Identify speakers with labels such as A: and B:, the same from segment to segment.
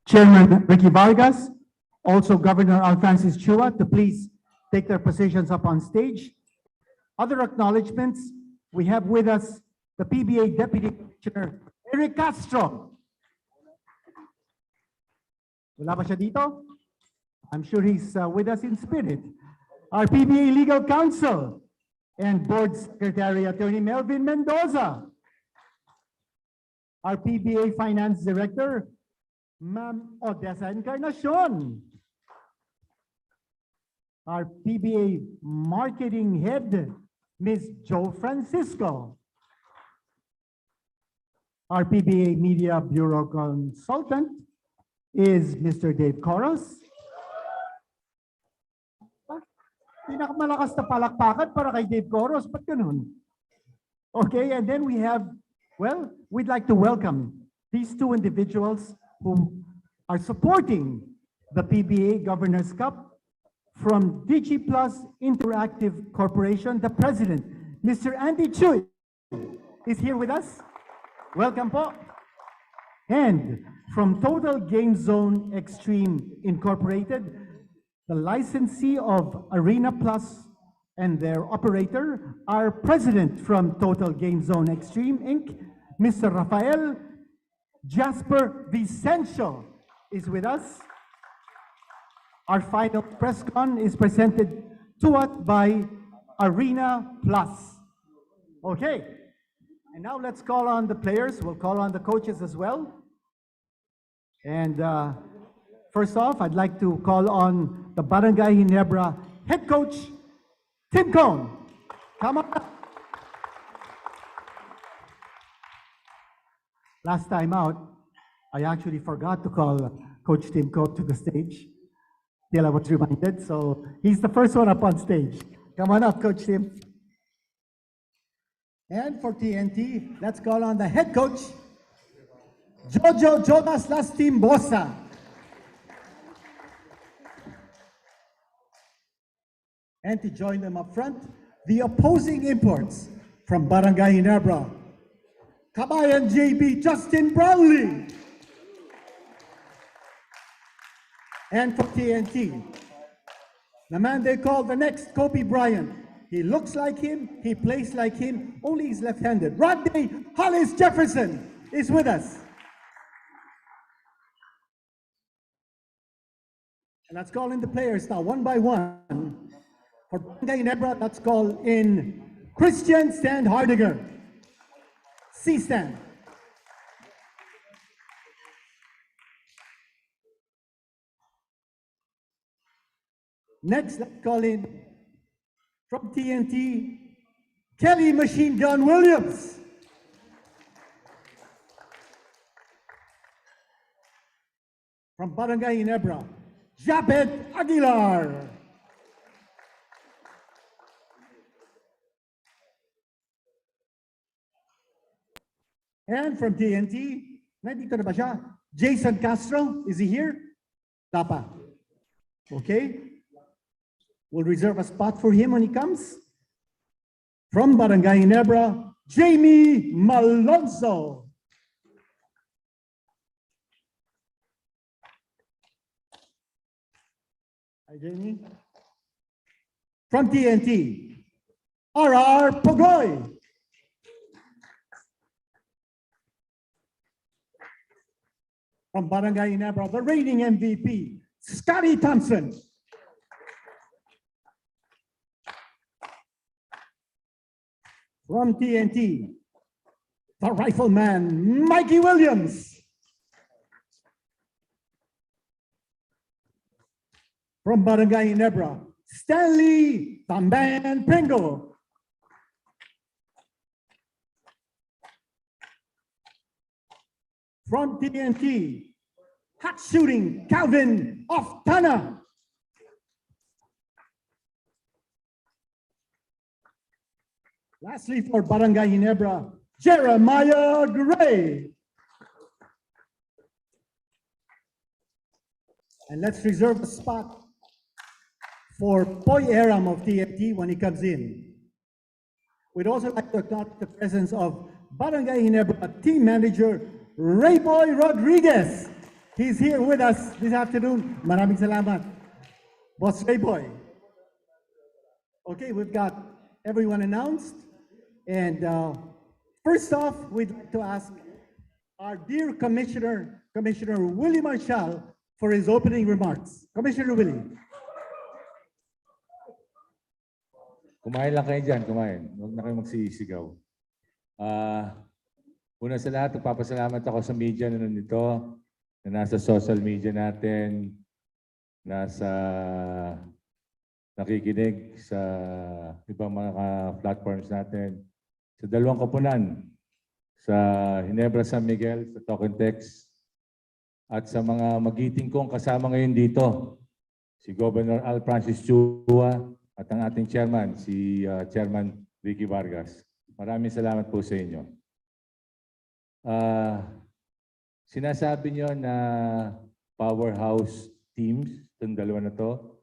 A: Chairman Ricky Vargas, also Governor Alfrancis Chua, to please take their positions up on stage. Other acknowledgements, we have with us the PBA Deputy Commissioner, Eric Castro. Wala ba siya dito? I'm sure he's with us in spirit. Our PBA Legal Counsel and Board Secretary Attorney Melvin Mendoza. Our PBA Finance Director, Ma'am Odessa Encarnacion. Our PBA Marketing Head, Ms. Joe Francisco. Our PBA Media Bureau Consultant is Mr. Dave Coros. Pinakamalakas na palakpakan para kay Dave Coros, ba't ganun? Okay, and then we have, well, we'd like to welcome these two individuals who are supporting the PBA Governors Cup from DigiPlus Interactive Corporation. The president, Mr. Andy Chui, is here with us. Welcome po. And from Total Game Zone Extreme Incorporated, the licensee of Arena Plus and their operator, our president from Total Game Zone Extreme Inc., Mr. Rafael Jasper Vicencio is with us. Our final Presscon is presented to us by Arena Plus. Okay, and now let's call on the players. We'll call on the coaches as well. And first off, I'd like to call on the Barangay Ginebra head coach, Tim Cone. Come on. Last time out, I actually forgot to call Coach Tim Cone to the stage till I was reminded. So he's the first one up on stage. Come on up, Coach Tim. And for TNT, let's call on the head coach, Jojo Jonas Lastim Bosa. And to join them up front, the opposing imports from Barangay Ginebra, Kabayan JB Justin Brownlee. And for TNT, the man they call the next Kobe Bryant. He looks like him, he plays like him, only he's left-handed. Rodney Hollis Jefferson is with us. And let's call in the players now, one by one. For Barangay Ginebra, let's call in Christian Stan Hardiger. C-Stan. Next, let's call in from TNT, Kelly Machine Gun Williams. From Barangay Ginebra, Japet Aguilar. And from TNT, nandito na ba siya? Jason Castro, is he here? Tapa. Okay. We'll reserve a spot for him when he comes. From Barangay Ginebra, Jamie Malonzo. Hi, Jamie. From TNT, R.R. Pogoy. From Barangay Ginebra, the reigning MVP, Scotty Thompson. From TNT, the rifleman, Mikey Williams. From Barangay Ginebra, Stanley Tamban Pringle. From TNT, hot shooting, Calvin Oftana. Lastly, for Barangay Ginebra, Jeremiah Gray. And let's reserve a spot for Poy Aram of TNT when he comes in. We'd also like to acknowledge the presence of Barangay Ginebra team manager, Rayboy Rodriguez. He's here with us this afternoon. Maraming salamat. Boss Rayboy. Okay, we've got everyone announced. And first off, we'd like to ask our dear Commissioner, Commissioner Willie Marshall, for his opening remarks. Commissioner Willie.
B: Kumain lang kayo dyan, kumain. Huwag na kayo magsisigaw. Una sa lahat, nagpapasalamat ako sa media na nandito, na nasa social media natin, nasa nakikinig sa ibang mga platforms natin, sa dalawang koponan, sa Ginebra San Miguel, sa Talk and Text, at sa mga magiting kong kasama ngayon dito, si Governor Alfrancis Chua at ang ating chairman, si Chairman Ricky Vargas. Maraming salamat po sa inyo. Sinasabi nyo na powerhouse teams, itong dalawa na to,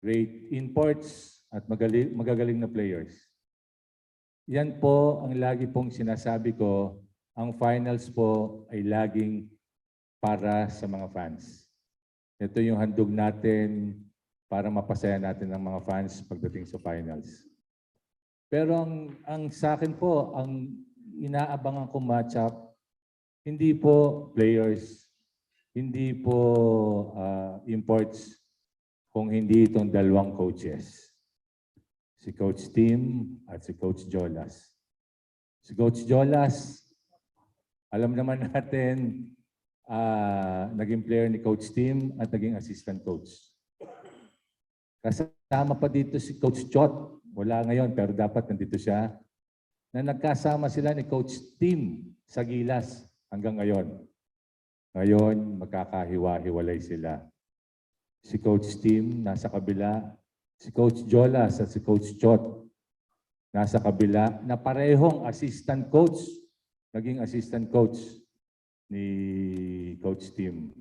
B: great imports at magagaling na players. Yan po ang lagi pong sinasabi ko, ang finals po ay laging para sa mga fans. Ito yung handog natin para mapasaya natin ang mga fans pagdating sa finals. Pero ang sa akin po, ang inaabangan ko matchup, hindi po players, hindi po imports, kung hindi itong dalawang coaches. Si Coach Tim at si Coach Jolas. Si Coach Jolas, alam naman natin, naging player ni Coach Tim at naging assistant coach. Kasama pa dito si Coach Chot, wala ngayon pero dapat nandito siya, na nagkasama sila ni Coach Tim sa Gilas hanggang ngayon. Ngayon, magkakahiwa-hiwalay sila. Si Coach Tim nasa kabila, si Coach Jolas at si Coach Chot nasa kabila na parehong assistant coach, naging assistant coach ni Coach Tim.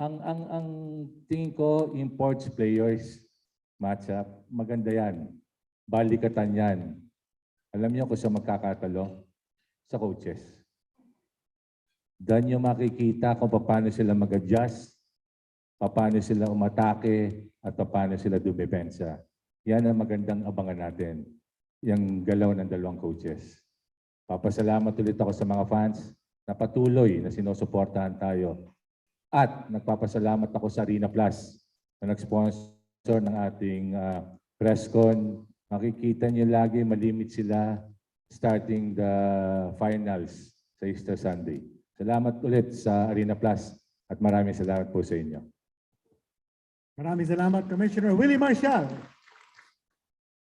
B: Ang tingin ko, imports players matchup, maganda yan. Balikatan yan. Alam niyo kung sa magkakatalo? Sa coaches. Doon yung makikita kung paano sila mag-adjust, paano sila umatake, at paano sila dumepensa. Yan ang magandang abangan natin. Yung galaw ng dalawang coaches. Papasalamat ulit ako sa mga fans na patuloy na sinusuportahan tayo. At nagpapasalamat ako sa Arena Plus na nag-sponsor ng ating Presscon. Makikita niyo lagi malimit sila starting the finals sa Easter Sunday. Salamat ulit sa Arena Plus at maraming salamat po sa inyo.
A: Maraming salamat, Commissioner Willie Marshall.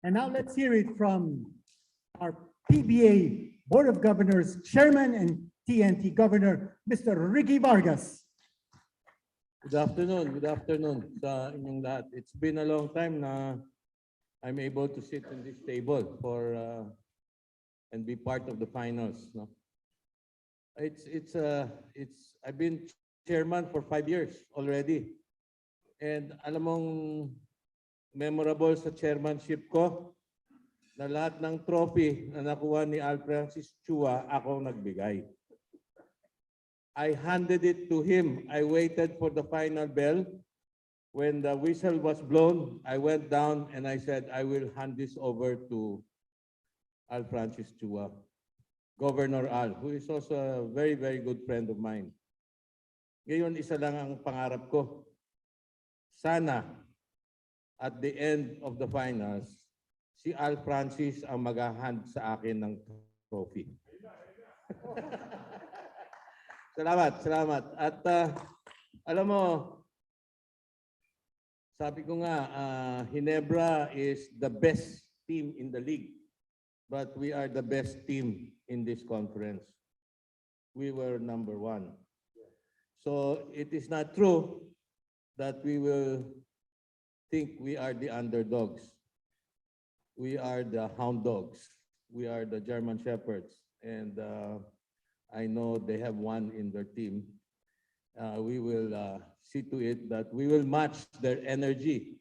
A: And now let's hear it from our PBA Board of Governors Chairman and TNT Governor, Mr. Ricky Vargas.
C: Good afternoon sa inyong lahat. It's been a long time na I'm able to sit in this table for and be part of the finals. No, I've been chairman for 5 years already, and alam mong memorable sa chairmanship ko na lahat ng trophy na nakuha ni Alfrancis Chua ako nagbigay. I handed it to him. I waited for the final bell. When the whistle was blown, I went down and I said, I will hand this over to Alfrancis Chua, Governor Al, who is also a very, very good friend of mine. Ngayon, isa lang ang pangarap ko. Sana, at the end of the finals, si Alfrancis ang mag-hand sa akin ng trophy. Salamat. At alam mo, sabi ko nga, Ginebra is the best team in the league. But we are the best team in this conference. We were number 1. So it is not true that we will think we are the underdogs. We are the hound dogs. We are the German Shepherds. And I know they have one in their team. We will see to it that we will match their energy.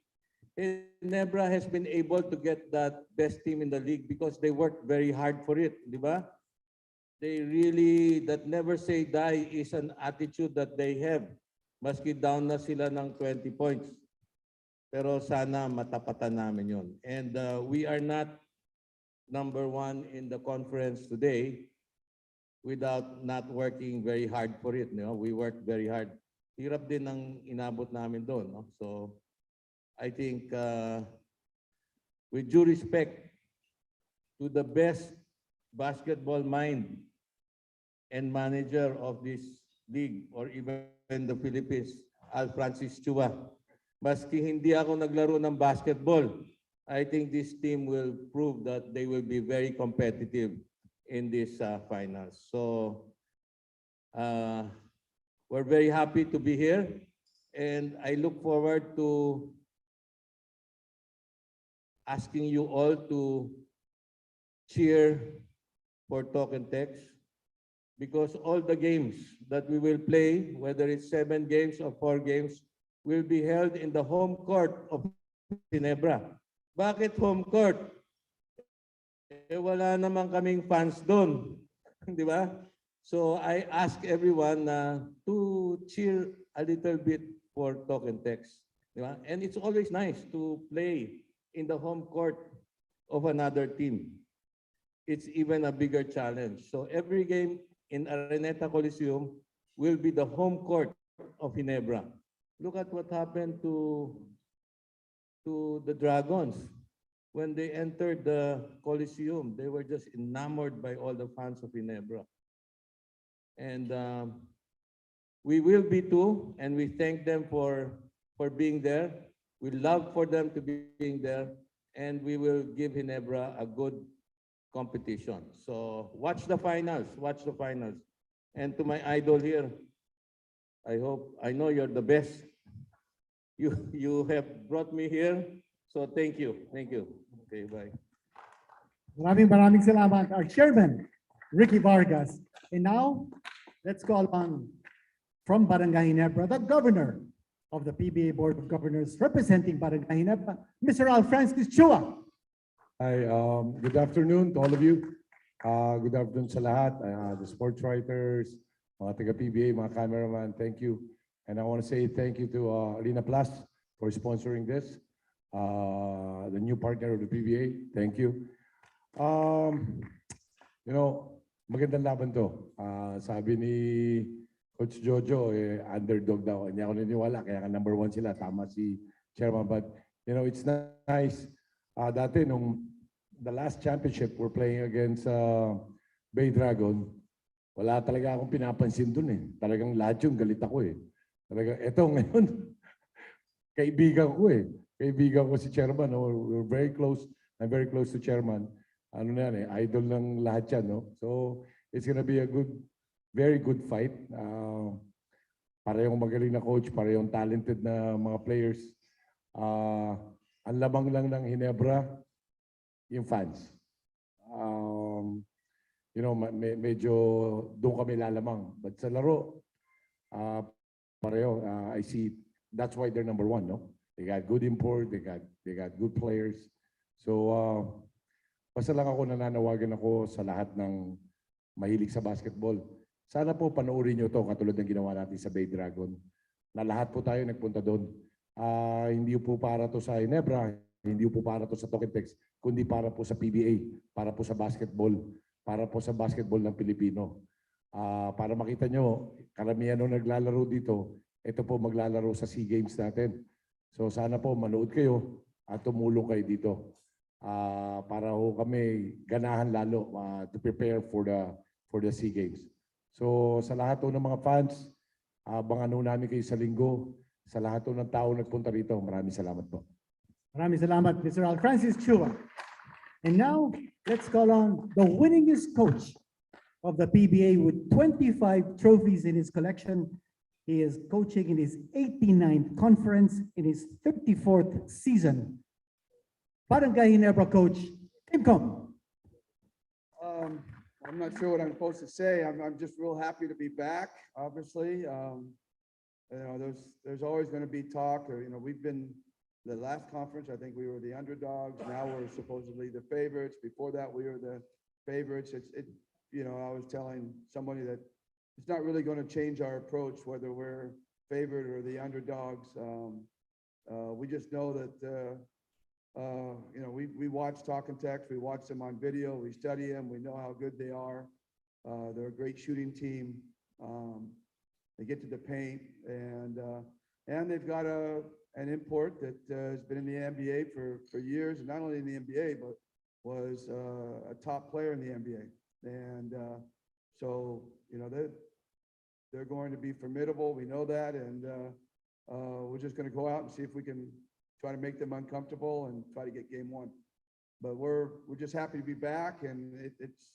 C: Ginebra has been able to get that best team in the league because they worked very hard for it, di ba? they really, that never say die is an attitude that they have. Maski down na sila ng 20 points. Pero sana matapatan namin yun. And we are not number one in the conference today without not working very hard for it. You know? We worked very hard. Hirap din ang inabot namin doon. No? So I think with due respect to the best basketball mind and manager of this league or even the Philippines, Alfrancis Chua. Maski hindi ako naglaro ng basketball, I think this team will prove that they will be very competitive in this finals. So we're very happy to be here, and I look forward to asking you all to cheer for Talk and Text, because all the games that we will play, whether it's 7 games or 4 games, will be held in the home court of Ginebra. Bakit home court? Eh, wala naman kaming fans doon. Di ba? So I ask everyone to cheer a little bit for Talk and Text. Di ba? And it's always nice to play in the home court of another team. It's even a bigger challenge. So every game in Araneta Coliseum will be the home court of Ginebra. Look at what happened to the Dragons. When they entered the Coliseum, they were just enamored by all the fans of Ginebra. And we will be too, and we thank them for being there. We love for them to be being there, and we will give Ginebra a good competition. So watch the finals, watch the finals. And to my idol here, I know you're the best. You have brought me here, so thank you. Okay, bye.
A: Maraming salamat, our chairman, Ricky Vargas. And now, let's call on from Barangay Ginebra, the governor of the PBA Board of Governors representing Barangay Ginebra, Mr. Alfrancis Chua.
D: Hi, good afternoon to all of you. Good afternoon sa lahat, the sports writers, mga taga-PBA, mga cameraman, thank you. And I want to say thank you to Arena Plus for sponsoring this, the new partner of the PBA. Thank you. You know, magandang laban to. Sabi ni Coach Jojo, underdog daw. Hindi ako naniniwala, kaya number 1 sila. Tama si Chairman. But, you know, it's nice. Dati, nung the last championship, we're playing against Bay Dragon. Wala talaga akong pinapansin dun eh. Talagang lahat yung galit ako eh. Talagang, eto ngayon, kaibigan ko eh. Kaibigan ko si Chairman. No? We're very close. I'm very close to Chairman. Ano na yan eh, idol ng lahat yan. No? So, it's gonna be a very good fight. Parehong magaling na coach, parehong talented na mga players. Ang lamang lang ng Ginebra, yung fans. You know, medyo doon kami lalamang. But sa laro, pareho, I see, that's why they're number 1, no? They got good import, they got good players. So, basta lang ako nananawagan ako sa lahat ng mahilig sa basketball. Sana po panoorin nyo to katulad ng ginawa natin sa Bay Dragon. Na lahat po tayo nagpunta doon. Hindi po para to sa Ginebra, hindi po para to sa Talk and Text, kundi para po sa PBA, para po sa basketball, para po sa basketball ng Pilipino. Para makita nyo, karamihan nung naglalaro dito, ito po maglalaro sa SEA Games natin. So sana po manood kayo at tumulong kayo dito. Para ho kami ganahan lalo to prepare for the SEA Games. So sa lahat ng mga fans, abangan ho namin kayo sa linggo. Sa lahat ng tao nagpunta rito, maraming salamat po.
A: Maraming salamat, Mr. Alfrancis Chua. And now, let's call on the winningest coach of the PBA with 25 trophies in his collection. He is coaching in his 89th conference in his 54th season. Barangay Ginebra coach, Tim Kong.
E: I'm not sure what I'm supposed to say. I'm just real happy to be back, obviously. You know, there's always going to be talk, or, you know, we've been the last conference, I think we were the underdogs. Now we're supposedly the favorites. Before that, we were the favorites. you know, I was telling somebody that it's not really going to change our approach, whether we're favored or the underdogs. We just know that, you know, we watch Talk and Text, we watch them on video, we study them, we know how good they are. They're a great shooting team. They get to the paint, and they've got an import that has been in the NBA for years, and not only in the NBA, but was a top player in the NBA. And so, you know, they're going to be formidable. We know that, and we're just going to go out and see if we can try to make them uncomfortable and try to get game one. But we're just happy to be back, and it's,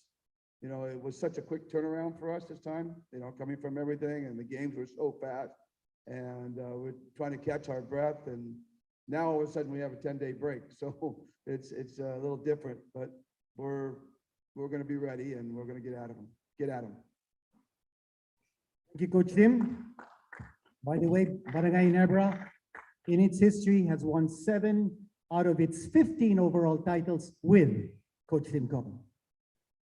E: you know, it was such a quick turnaround for us this time, you know, coming from everything, and the games were so fast, and we're trying to catch our breath, and now all of a sudden we have a 10-day break. So it's a little different, but we're going to be ready, and we're going to get at them.
A: Thank you, Coach Tim. By the way, Barangay Ginebra, in its history, has won 7 out of its 15 overall titles with Coach Tim Cone.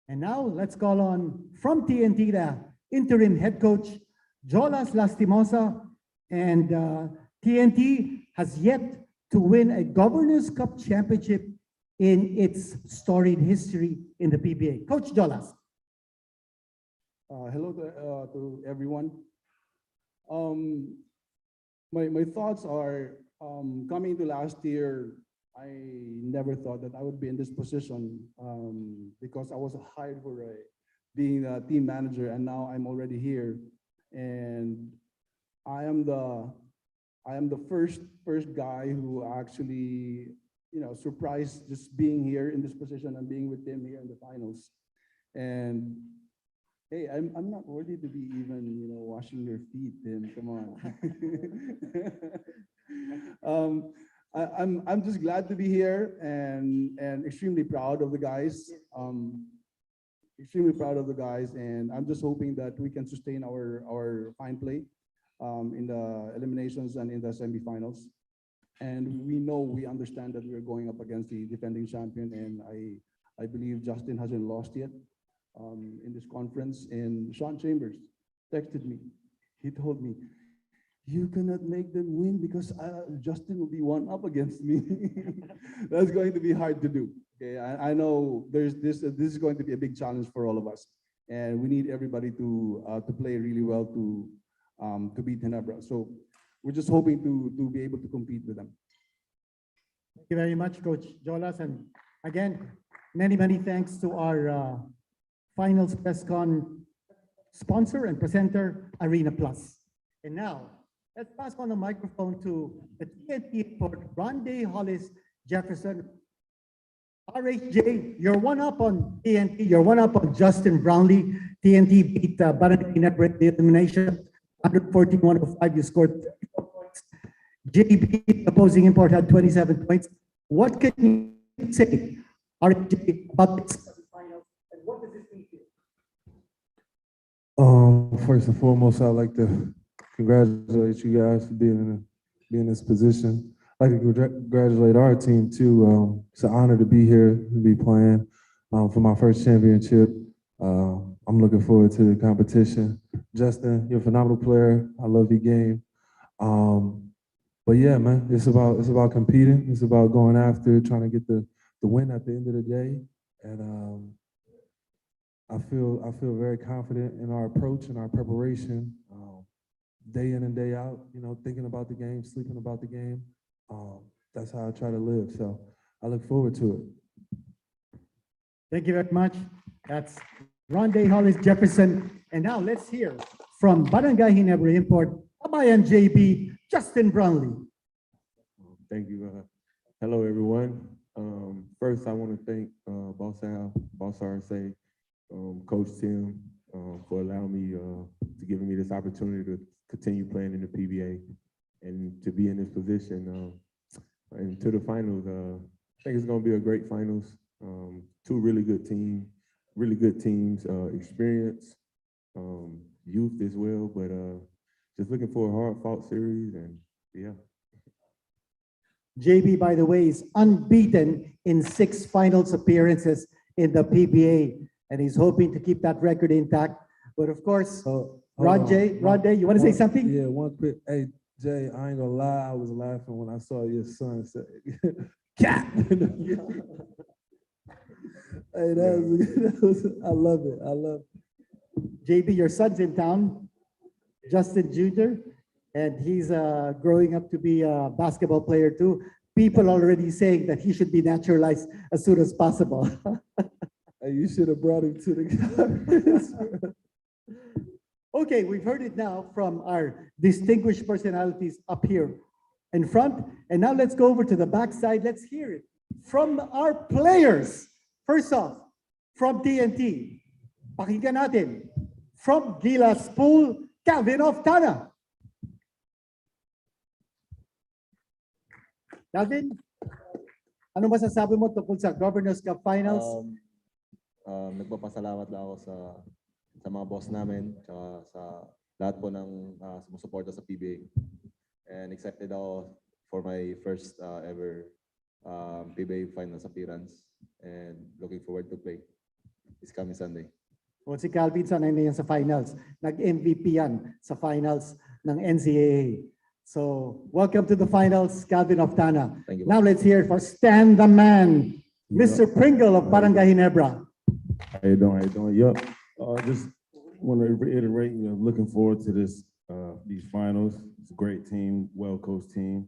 A: And now let's call on from TNT, the interim head coach, Jolas Lastimosa. And TNT has yet to win a Governors Cup championship in its storied history in the PBA. Coach Jolas.
F: Hello to everyone. My thoughts are, coming to last year, I never thought that I would be in this position because I was hired for being a team manager, and now I'm already here, and I am the first guy who actually, you know, surprised just being here in this position and being with Tim here in the finals. And hey, I'm not worthy to be even, you know, washing your feet, Tim. Come on. I'm just glad to be here and extremely proud of the guys. Extremely proud of the guys, and I'm just hoping that we can sustain our fine play in the eliminations and in the semifinals. And we understand that we're going up against the defending champion, and I believe Justin hasn't lost yet in this conference. And Sean Chambers texted me. He told me, "You cannot make them win because Justin will be one up against me." That's going to be hard to do. Okay, I know this is going to be a big challenge for all of us, and we need everybody to play really well to beat Ginebra. So we're just hoping to be able to compete with them.
A: Thank you very much, Coach Jolas. And again, many thanks to our finals Presscon sponsor and presenter, Arena Plus. And now, let's pass on the microphone to the TNT for Ronde Hollis Jefferson. RHJ, you're one up on TNT, you're one up on Justin Brownlee. TNT beat Barangay Ginebra in the elimination, 114-105. You scored 34 points. JB, the opposing import, had 27 points. What can you say, RHJ, about this finals, and what does this mean to you?
G: First and foremost, I'd like to congratulate you guys for being in this position. I'd like to congratulate our team too. It's an honor to be here, to be playing for my first championship. I'm looking forward to the competition. Justin, you're a phenomenal player. I love your game. But yeah, man, it's about competing. It's about going after, trying to get the win at the end of the day. And I feel very confident in our approach and our preparation, day in and day out, you know, thinking about the game, sleeping about the game. That's how I try to live. So I look forward to it.
A: Thank you very much. That's Ronde Hollis Jefferson. And now let's hear from Barangay Ginebra Import, Kabayan JB, Justin Brownlee.
H: Thank you. Hello, everyone. First, I want to thank Boss Al, Boss RSA, Coach Tim, for allowing me to giving me this opportunity to continue playing in the PBA and to be in this position and to the finals. I think it's going to be a great finals. Two really good teams, experience, youth as well, but just looking for a hard-fought series, and yeah.
A: JB, by the way, is unbeaten in 6 finals appearances in the PBA. and he's hoping to keep that record intact. But of course,
G: So,
A: Rod J, you want to say something?
G: Yeah, one quick. Hey, Jay, I ain't gonna lie. I was laughing when I saw your son say, "Cat." Hey, I love it. I love it.
A: JB, your son's in town, Justin Jr., and he's growing up to be a basketball player too. People already saying that he should be naturalized as soon as possible.
G: Hey, you should have brought him to the conference.
A: Okay, we've heard it now from our distinguished personalities up here in front. And now let's go over to the backside. Let's hear it from our players. First off, from TNT, pakinggan natin. From Gilas Pool, Calvin of Tana. Calvin, ano masasabi mo tungkol sa Governors Cup Finals?
I: Nagpapasalamat lang ako sa mga boss namin, tsaka sa lahat po ng sumusuporta sa PBA. And excited ako for my first ever PBA Finals appearance. And looking forward to play this coming Sunday.
A: O si Calvin, sanay na yan sa finals. Nag-MVP yan sa finals ng NCAA. So, welcome to the finals, Calvin of Tana.
I: Thank you.
A: Now let's hear it for Stan the Man, Mr. Pringle of Barangay Ginebra.
H: How you doing? How you doing? Yup. Just want to reiterate, looking forward to these finals. It's a great team, well-coached team.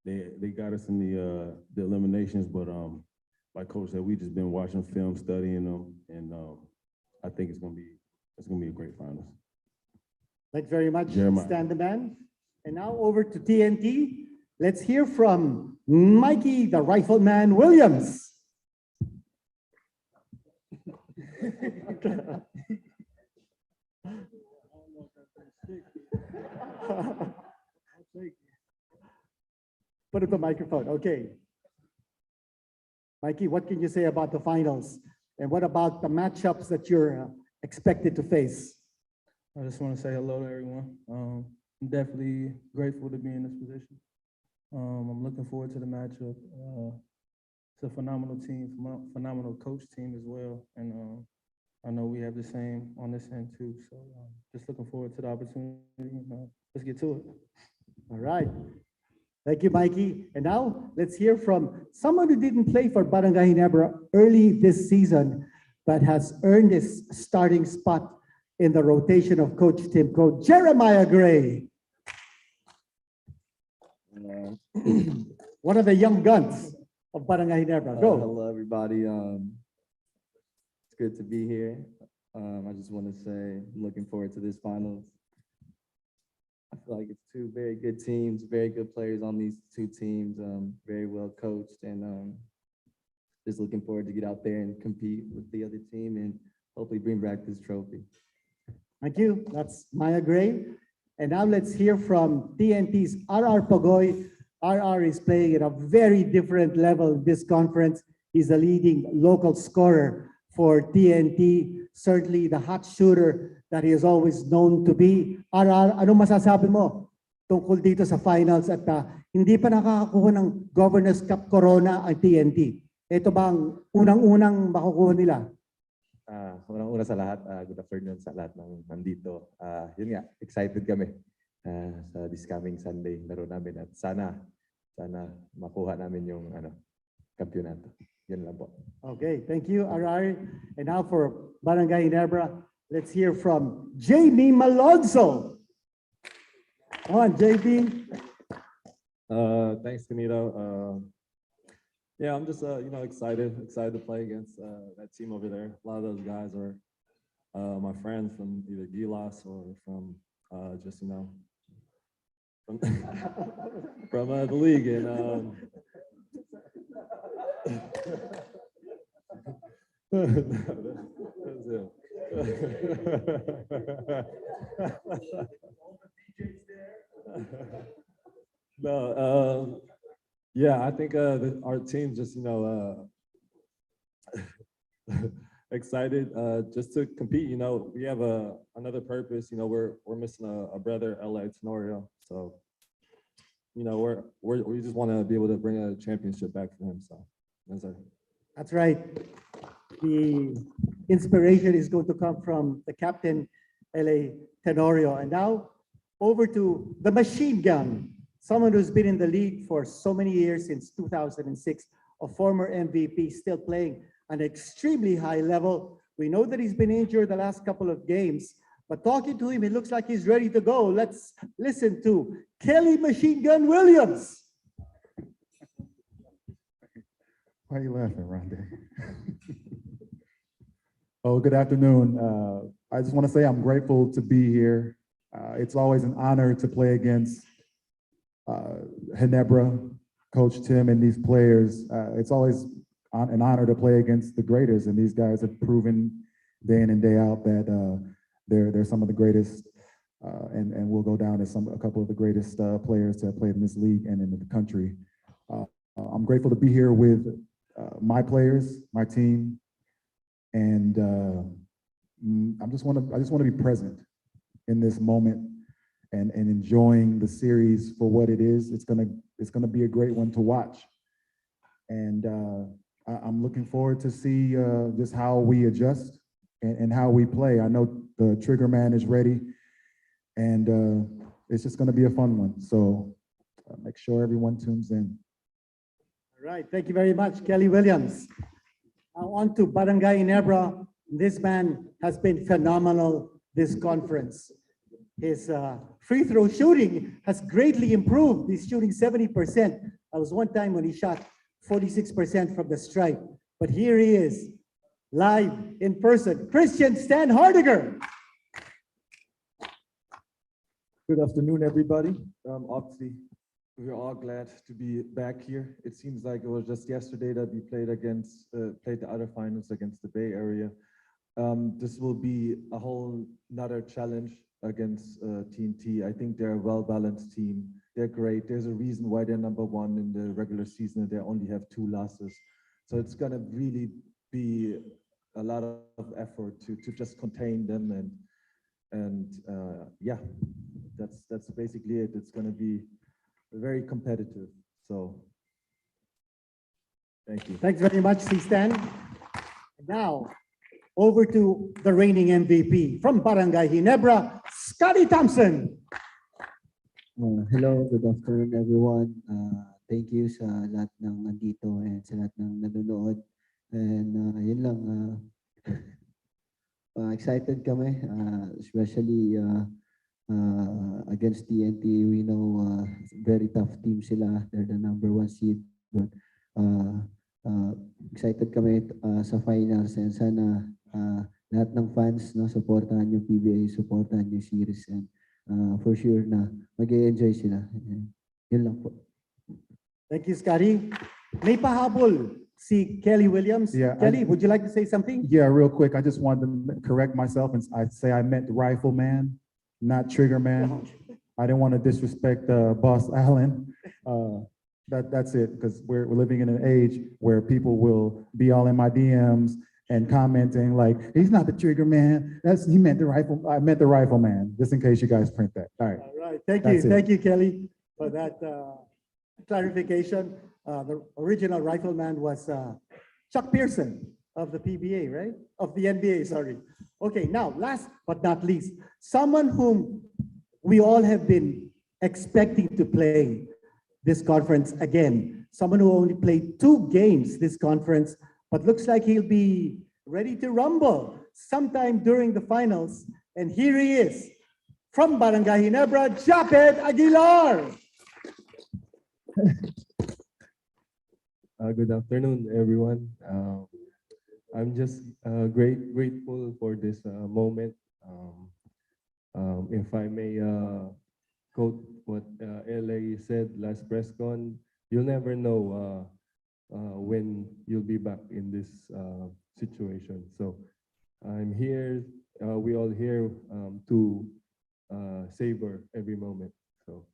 H: They got us in the eliminations, but like Coach said, we just been watching film, studying them, and I think it's gonna be a great finals.
A: Thanks very much,
H: Jeremiah.
A: Stan the Man. And now over to TNT. Let's hear from Mikey, the Rifleman Williams. Put up the microphone. Okay. Mikey, what can you say about the finals? And what about the matchups that you're expected to face?
F: I just want to say hello to everyone. I'm definitely grateful to be in this position. I'm looking forward to the matchup. It's a phenomenal team, phenomenal coach team as well. And I know we have the same on this end too. So just looking forward to the opportunity. Let's get to it.
A: All right. Thank you, Mikey. And now let's hear from someone who didn't play for Barangay Ginebra early this season, but has earned his starting spot in the rotation of Coach Tim Coe, Jeremiah Gray. One of the young guns of Barangay Ginebra. Go.
J: Hello, everybody. It's good to be here. I just want to say I'm looking forward to this finals. I feel like it's two very good teams, very good players on these two teams, very well coached, and just looking forward to get out there and compete with the other team and hopefully bring back this trophy.
A: Thank you. That's Maya Gray. And now let's hear from TNT's RR Pagoy. RR is playing at a very different level in this conference. He's a leading local scorer for TNT, certainly the hot shooter that he is always known to be. RR, anong masasabi mo tungkol dito sa finals at hindi pa nakakakuha ng Governors Cup Corona ang TNT? Ito ba ang unang-unang makukuha nila?
I: Unang-una sa lahat, good afternoon sa lahat ng nandito. Yun nga, excited kami sa this coming Sunday laro namin at sana makuha namin yung kampiyonato. Yun lang po.
A: Okay, thank you, RR. And now for Barangay Ginebra, let's hear from Jamie Malonzo. Come on, JB.
K: Thanks, Canito. Yeah, I'm just excited to play against that team over there. A lot of those guys are my friends from either Gilas or from just from from the league, and that's it. No, yeah, I think our team just excited just to compete. We have another purpose. We're missing a brother, LA Tenorio, so we just want to be able to bring a championship back for him. So that's it.
A: That's right. the inspiration is going to come from the captain, L.A. Tenorio. And now over to the machine gun, someone who's been in the league for so many years, since 2006, a former MVP, still playing an extremely high level. We know that he's been injured the last couple of games, but talking to him, it looks like he's ready to go. Let's listen to Kelly Machine Gun Williams.
L: Why are you laughing, Rondé? Oh, good afternoon. I just want to say I'm grateful to be here. It's always an honor to play against Ginebra, Coach Tim, and these players. It's always an honor to play against the greatest, and these guys have proven day in and day out that they're some of the greatest, and will go down as a couple of the greatest players to have played in this league and in the country. I'm grateful to be here with my players, my team, and I just want to be present in this moment and enjoying the series for what it is. It's gonna be a great one to watch, and I'm looking forward to see just how we adjust and how we play. I know the trigger man is ready, and it's just gonna be a fun one. So make sure everyone tunes in.
A: All right, thank you very much, Kelly Williams. Now on to Barangay Ginebra. This man has been phenomenal this conference. His free throw shooting has greatly improved. He's shooting 70%. There was one time when he shot 46% from the stripe. But here he is, live in person. Christian Stan Hardiger.
K: Good afternoon, everybody. Obviously, we're all glad to be back here. It seems like it was just yesterday that we played the other finals against the Bay Area. This will be a whole nother challenge against TNT. I think they're a well-balanced team. They're great. There's a reason why they're #1 in the regular season and they only have 2 losses. So it's gonna really be a lot of effort to just contain them, and yeah, that's basically it. It's gonna be very competitive. So thank you.
A: Thanks very much, C-Stan. Now, over to the reigning MVP from Barangay Ginebra, Scotty Thompson.
M: Hello, good afternoon everyone. Thank you sa lahat ng nandito and sa lahat ng nanonood. And yun lang, excited kami, especially against TNT. We know very tough team sila. They're the #1 seed. But excited kami sa finals, and sana lahat ng fans, no, supportahan yung PBA, supportahan yung series, and for sure na mag-enjoy sila. Yun lang po.
A: Thank you, Scotty. May pahabol si Kelly Williams.
L: Yeah,
A: Kelly, would you like to say something?
L: Yeah, real quick. I just wanted to correct myself, and I say I meant Rifleman, not Trigger Man. I didn't want to disrespect Boss Allen. That's it, because we're living in an age where people will be all in my DMs and commenting like, he's not the Trigger Man. He meant the rifle. I meant the Rifleman. Just in case you guys print that. All right.
A: All right, thank you.
L: That's it.
A: Thank you, Kelly, for that clarification. The original rifleman was Chuck Pearson of the PBA, right? Of the NBA, sorry. Okay, now, last but not least, someone whom we all have been expecting to play this conference again. Someone who only played 2 games this conference, but looks like he'll be ready to rumble sometime during the finals. And here he is, from Barangay Ginebra, Japet Aguilar.
K: Good afternoon, everyone. I'm just grateful for this moment. If I may quote what LA said last Presscon, you'll never know when you'll be back in this situation. So I'm here, we all here to savor every moment. So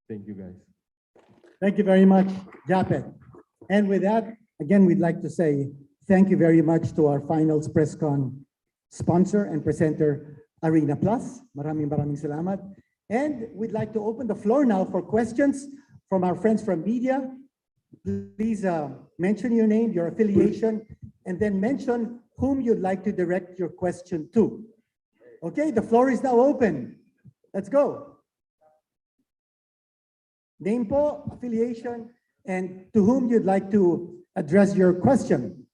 K: thank you, guys.
A: Thank you very much, Japet. And with that, again, we'd like to say thank you very much to our finals Presscon sponsor and presenter, Arena Plus. Maraming salamat. And we'd like to open the floor now for questions from our friends from media. Please mention your name, your affiliation, and then mention whom you'd like to direct your question to. Okay, the floor is now open. Let's go. Name po, affiliation, and to whom you'd like to address your question.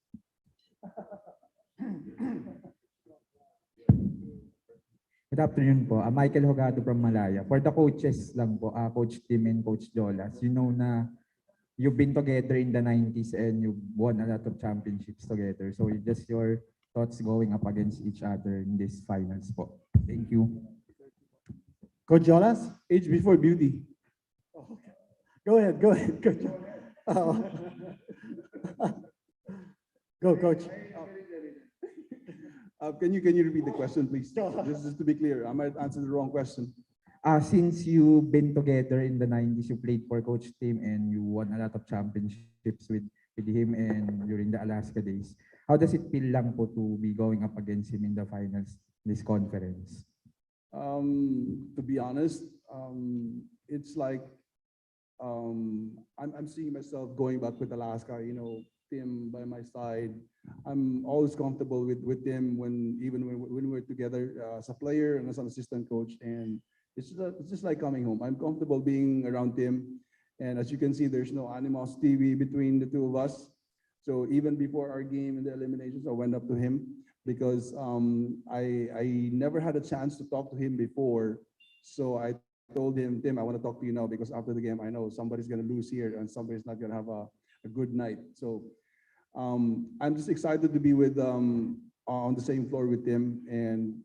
N: Good afternoon po. Michael Hogado from Malaya. For the coaches lang po, Coach Tim and Coach Jolas, you know na you've been together in the 90s and you've won a lot of championships together. So just your thoughts going up against each other in this finals po. Thank you.
A: Coach Jolas?
F: Age before beauty.
A: Go ahead, Coach. Go, Coach.
F: Can you repeat the question, please? Just to be clear, I might answer the wrong question.
N: Since you've been together in the 90s, you played for Coach Tim and you won a lot of championships with him and during the Alaska days. How does it feel lang po to be going up against him in the finals, this conference?
F: To be honest, it's like I'm seeing myself going back with Alaska, you know, Tim by my side. I'm always comfortable with Tim even when we're together as a player and as an assistant coach, and it's just like coming home. I'm comfortable being around Tim, and as you can see, there's no animosity between the two of us. So even before our game in the eliminations, I went up to him because I never had a chance to talk to him before. So I told him, Tim, I want to talk to you now because after the game, I know somebody's going to lose here and somebody's not going to have a good night. So I'm just excited to be with on the same floor with him. And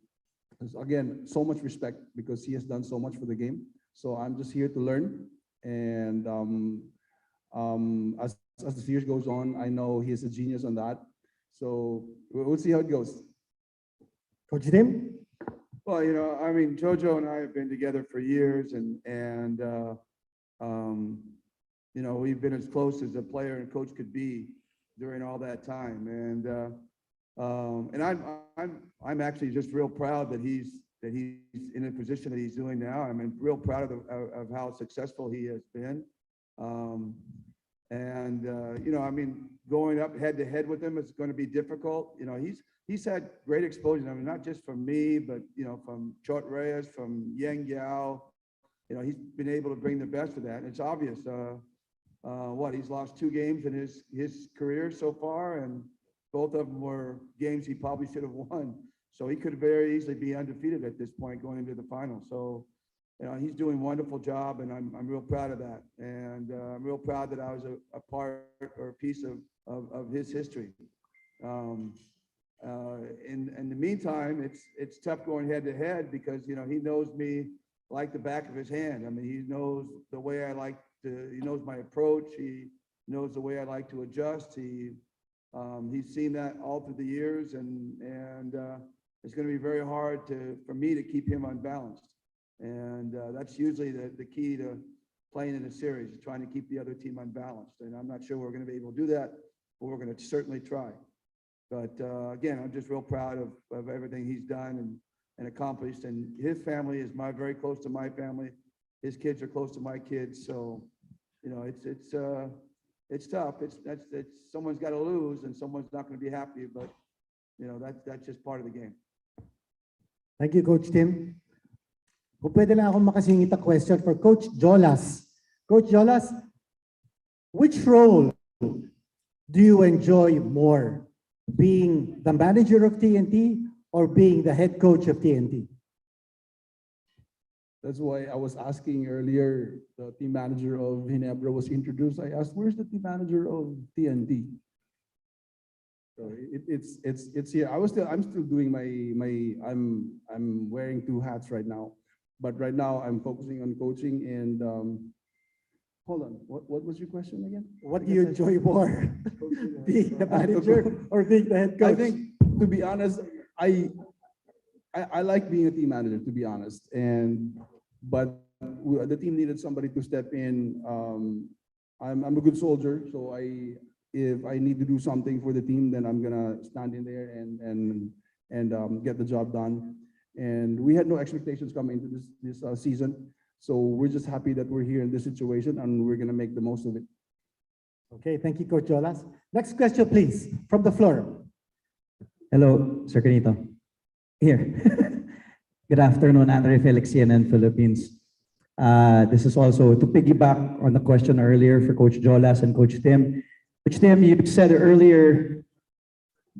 F: again, so much respect because he has done so much for the game. So I'm just here to learn. And as the series goes on, I know he is a genius on that. So we'll see how it goes.
A: Coach Tim?
E: Well, you know, I mean, Jojo and I have been together for years, and you know, we've been as close as a player and coach could be during all that time. And I'm actually just real proud that he's in a position that he's doing now. I'm real proud of how successful he has been. You know, I mean, going up head to head with him is going to be difficult. You know, he's had great exposure. I mean, not just from me, but you know, from Chot Reyes, from Yang Yao. You know, he's been able to bring the best of that. And it's obvious. He's lost 2 games in his career so far, and both of them were games he probably should have won. So he could very easily be undefeated at this point going into the final. So, you know, he's doing a wonderful job, and I'm real proud of that. And I'm real proud that I was a part or a piece of his history. In the meantime, it's tough going head to head because, you know, he knows me like the back of his hand. I mean, he knows the way I like to, he knows my approach. He knows the way I like to adjust. He's seen that all through the years, and it's going to be very hard for me to keep him unbalanced. And that's usually the key to playing in a series, is trying to keep the other team unbalanced. And I'm not sure we're going to be able to do that, but we're going to certainly try. But again, I'm just real proud of everything he's done and accomplished. And his family is very close to my family. His kids are close to my kids. So, you know, it's tough. It's someone's got to lose and someone's not going to be happy, but you know, that's just part of the game.
A: Thank you, Coach Tim. Kung pwede lang akong makasingit a question for Coach Jolas. Coach Jolas, which role do you enjoy more? Being the manager of TNT or being the head coach of TNT?
F: That's why I was asking earlier, the team manager of Ginebra was introduced. I asked, where's the team manager of TNT? So it's here. I'm still doing I'm wearing 2 hats right now, but right now I'm focusing on coaching. And hold on, what was your question again?
A: What do you enjoy more? Being the manager or being the head coach?
F: I think, to be honest, I like being a team manager, to be honest. But the team needed somebody to step in. I'm a good soldier, so if I need to do something for the team, then I'm gonna stand in there and get the job done. And we had no expectations coming into this season, so we're just happy that we're here in this situation, and we're gonna make the most of it.
A: Okay, thank you, Coach Jolas. Next question, please, from the floor.
O: Hello, Sir Canito. Here. Good afternoon, Andre Felix, CNN Philippines. This is also to piggyback on the question earlier for Coach Jolas and Coach Tim. Coach Tim, you said earlier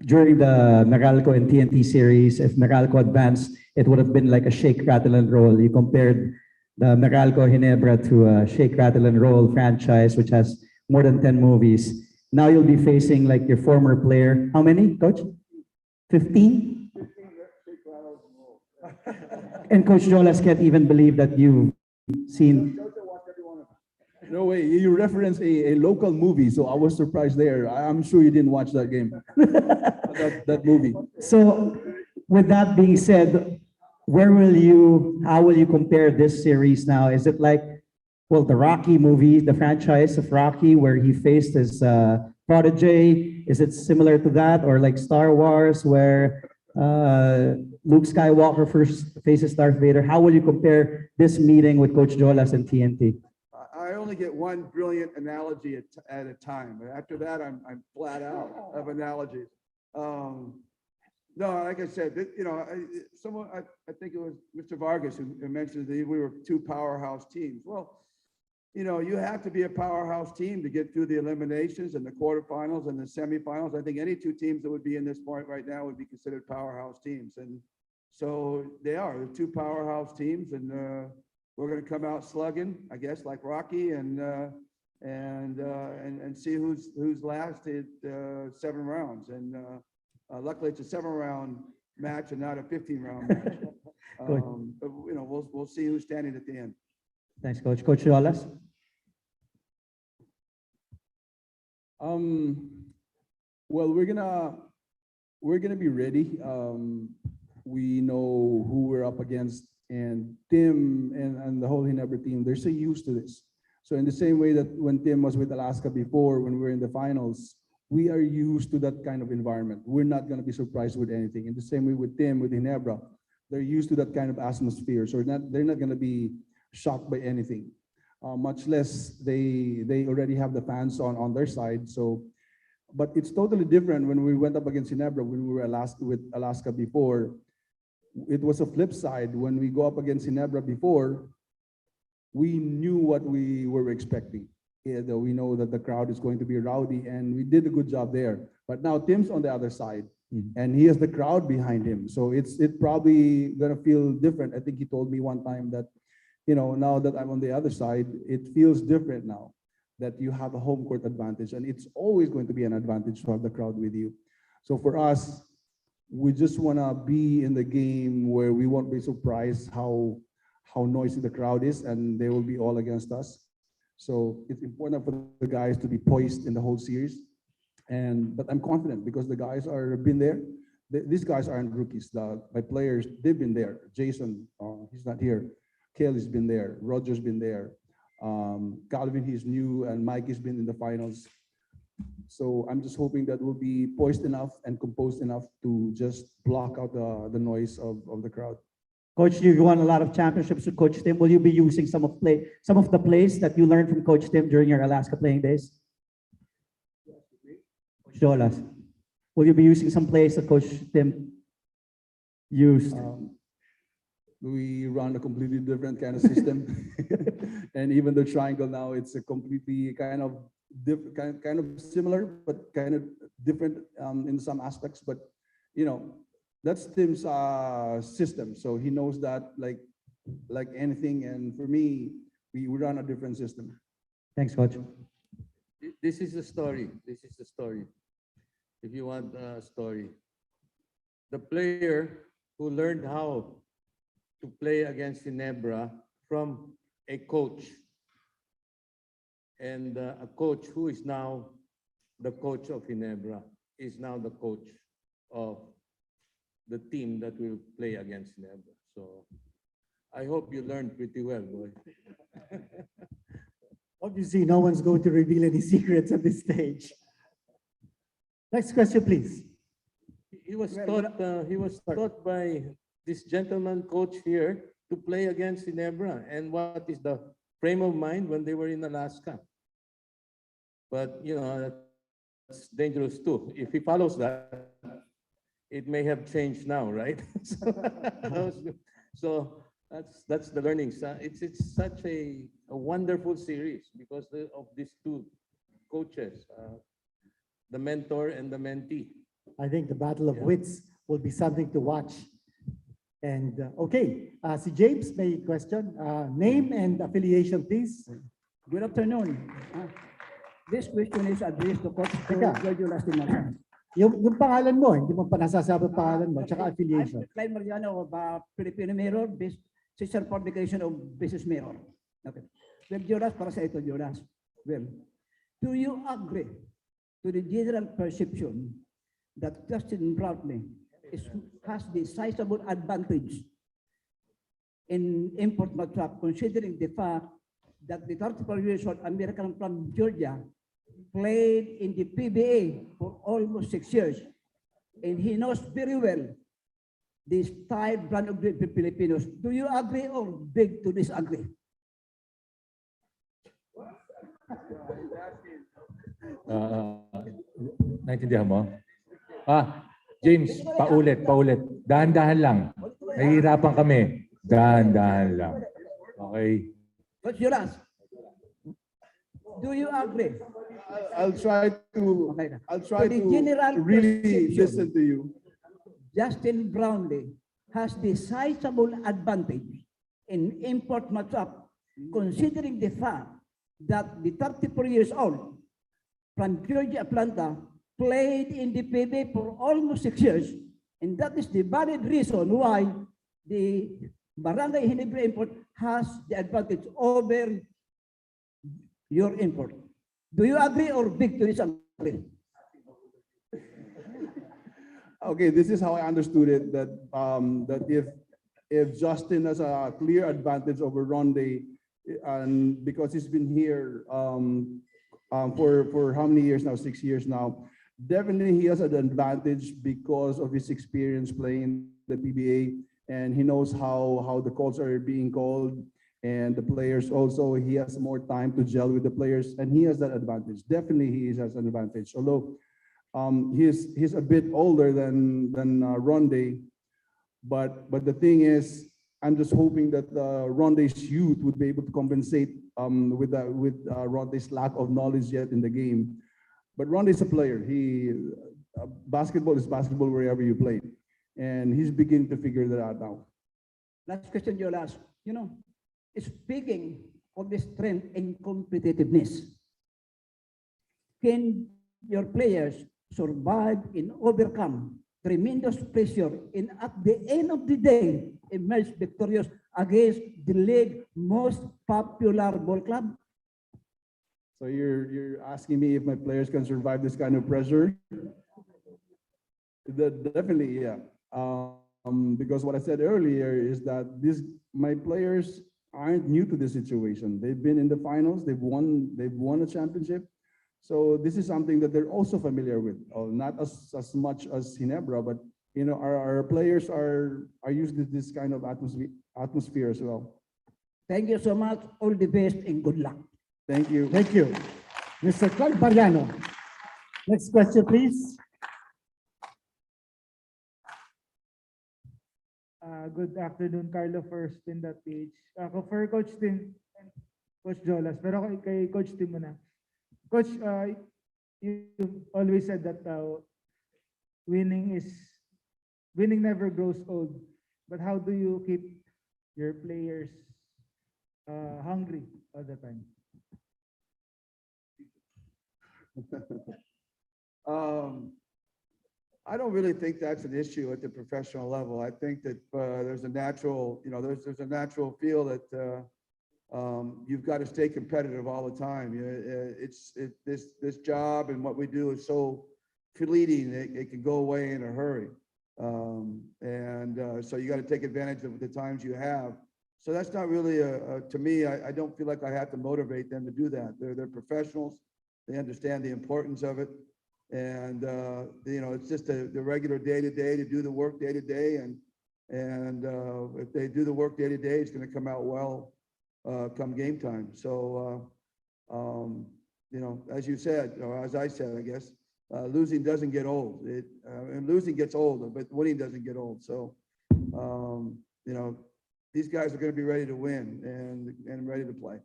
O: during the Meralco and TNT series, if Meralco advanced, it would have been like a shake, rattle, and roll. You compared the Meralco Ginebra to a shake, rattle, and roll franchise, which has more than 10 movies. Now you'll be facing like your former player. How many, Coach? 15? And Coach Jolas can't even believe that you've seen.
F: No way, you referenced a local movie, so I was surprised there. I'm sure you didn't watch that game, that movie.
O: So, with that being said, how will you compare this series now? Is it like, well, the Rocky movie, the franchise of Rocky, where he faced his protege? Is it similar to that, or like Star Wars, where Luke Skywalker first faces Darth Vader? How will you compare this meeting with Coach Jolas and TNT?
E: I only get one brilliant analogy at a time. After that, I'm flat out of analogies. No, like I said, I think it was Mr. Vargas who mentioned that we were two powerhouse teams. Well, you have to be a powerhouse team to get through the eliminations and the quarterfinals and the semifinals. I think any two teams that would be in this point right now would be considered powerhouse teams. And so they're two powerhouse teams, and we're going to come out slugging, I guess, like Rocky, and see who's lasted 7 rounds. And luckily, it's a 7-round match and not a 15-round match. But we'll see who's standing at the end.
O: Thanks, Coach. Coach Jolas?
F: Well, we're gonna be ready. We know who we're up against, and Tim and the whole Ginebra team, they're so used to this. So in the same way that when Tim was with Alaska before, when we were in the finals, we are used to that kind of environment. We're not gonna be surprised with anything. In the same way with Tim, with Ginebra, they're used to that kind of atmosphere. So they're not gonna be shocked by anything. Much less they already have the fans on their side. So, but it's totally different when we went up against Ginebra, when we were with Alaska before. It was a flip side. When we go up against Ginebra before, we knew what we were expecting. We know that the crowd is going to be rowdy, and we did a good job there. But now Tim's on the other side, and he has the crowd behind him. So it's probably gonna feel different. I think he told me one time that, now that I'm on the other side, it feels different now that you have a home court advantage, and it's always going to be an advantage to have the crowd with you. So for us, we just want to be in the game where we won't be surprised how noisy the crowd is, and they will be all against us. So it's important for the guys to be poised in the whole series. But I'm confident because the guys are been there. These guys aren't rookies. My players, they've been there. Jason, he's not here. Kelly's been there. Roger's been there. Calvin, he's new, and Mike has been in the finals. So I'm just hoping that we'll be poised enough and composed enough to just block out the noise of the crowd.
O: Coach, you've won a lot of championships with Coach Tim. Will you be using some of the plays that you learned from Coach Tim during your Alaska playing days? Coach Jolas, will you be using some plays that Coach Tim used?
F: We run a completely different kind of system, and even the triangle now, it's a completely kind of similar, but kind of different in some aspects. But that's Tim's system, so he knows that like anything. And for me, we run a different system.
O: Thanks, Coach.
C: This is the story. This is the story. If you want a story, the player who learned how to play against Ginebra from a coach, and a coach who is now the coach of Ginebra is now the coach of the team that will play against Ginebra. So I hope you learned pretty well, boy.
A: Obviously, no one's going to reveal any secrets at this stage. Next question, please.
C: He was taught by this gentleman coach here to play against Ginebra, and what is the frame of mind when they were in Alaska. But that's dangerous too. If he follows that, it may have changed now, right? So that's the learnings. It's such a wonderful series because of these two coaches, the mentor and the mentee.
A: I think the battle of
C: Yeah.
A: wits will be something to watch. And okay, si James may question. Name and affiliation, please.
P: Good afternoon. This question is addressed to Coach
A: Teka.
P: Giorgio Lastimar.
A: Yung pangalan mo, hindi mo pa nasasabi pangalan mo, tsaka affiliation.
P: I'm Klein Mariano of Filipino Mirror, sister publication of Business Mirror. Okay. Well, Jonas, para sa ito, Jonas. Well, do you agree to the general perception that Justin Brownlee has the sizable advantage in import matchup, considering the fact that the 34-year-old American from Georgia played in the PBA for almost 6 years, and he knows very well the style brand of the Filipinos. Do you agree or beg to disagree?
B: Naintindihan mo? James, paulit. Dahan-dahan lang. Nahihirapan kami. Dahan-dahan lang. Okay.
P: What's your last? Do you agree?
F: I'll try to
P: the general
F: really
P: perception,
F: listen to you.
P: Justin Brownlee has the sizable advantage in import matchup, considering the fact that the 34 years old from Georgia Atlanta played in the PBA for almost 6 years, and that is the valid reason why the Barangay Ginebra import has the advantage over your import. Do you agree or beg to disagree?
F: Okay, this is how I understood it, that that if Justin has a clear advantage over Ronde, and because he's been here for how many years now? 6 years now. Definitely he has an advantage because of his experience playing the PBA, and he knows how the calls are being called, and the players also, he has more time to gel with the players, and he has that advantage. Definitely he has an advantage. Although he's a bit older than Ronde, but the thing is, I'm just hoping that Ronde's youth would be able to compensate with Ronde's lack of knowledge yet in the game. But Ronde's a player. Basketball is basketball wherever you play, and he's beginning to figure that out now.
P: Last question, your last. You know, speaking of the strength and competitiveness, can your players survive and overcome tremendous pressure and at the end of the day emerge victorious against the league most popular ball club?
F: So you're asking me if my players can survive this kind of pressure? Definitely, yeah. Because what I said earlier is that my players aren't new to this situation. They've been in the finals. They've won a championship. So this is something that they're also familiar with. Not as much as Ginebra, but you know, our players are used to this kind of atmosphere as well.
P: Thank you so much. All the best and good luck.
F: Thank you.
A: Thank you. Mr. Clark Mariano. Next question, please.
Q: Good afternoon, Carlo, first in that page. Ako for Coach Tim, Coach Jolas, pero kay Coach Tim muna. Coach, you always said that winning never grows old. But how do you keep your players hungry all the time?
E: I don't really think that's an issue at the professional level. I think that there's a natural, you know, there's a natural feel that you've got to stay competitive all the time. This job and what we do is so fleeting; it can go away in a hurry, so you got to take advantage of the times you have. So that's not really to me. I don't feel like I have to motivate them to do that. They're professionals. They understand the importance of it. And you know, it's just the regular day-to-day to do the work day-to-day, and if they do the work day-to-day, it's going to come out well come game time. So you know, as you said, or as I said, I guess, losing doesn't get old. And losing gets old, but winning doesn't get old. So, you know, these guys are going to be ready to win and ready to play.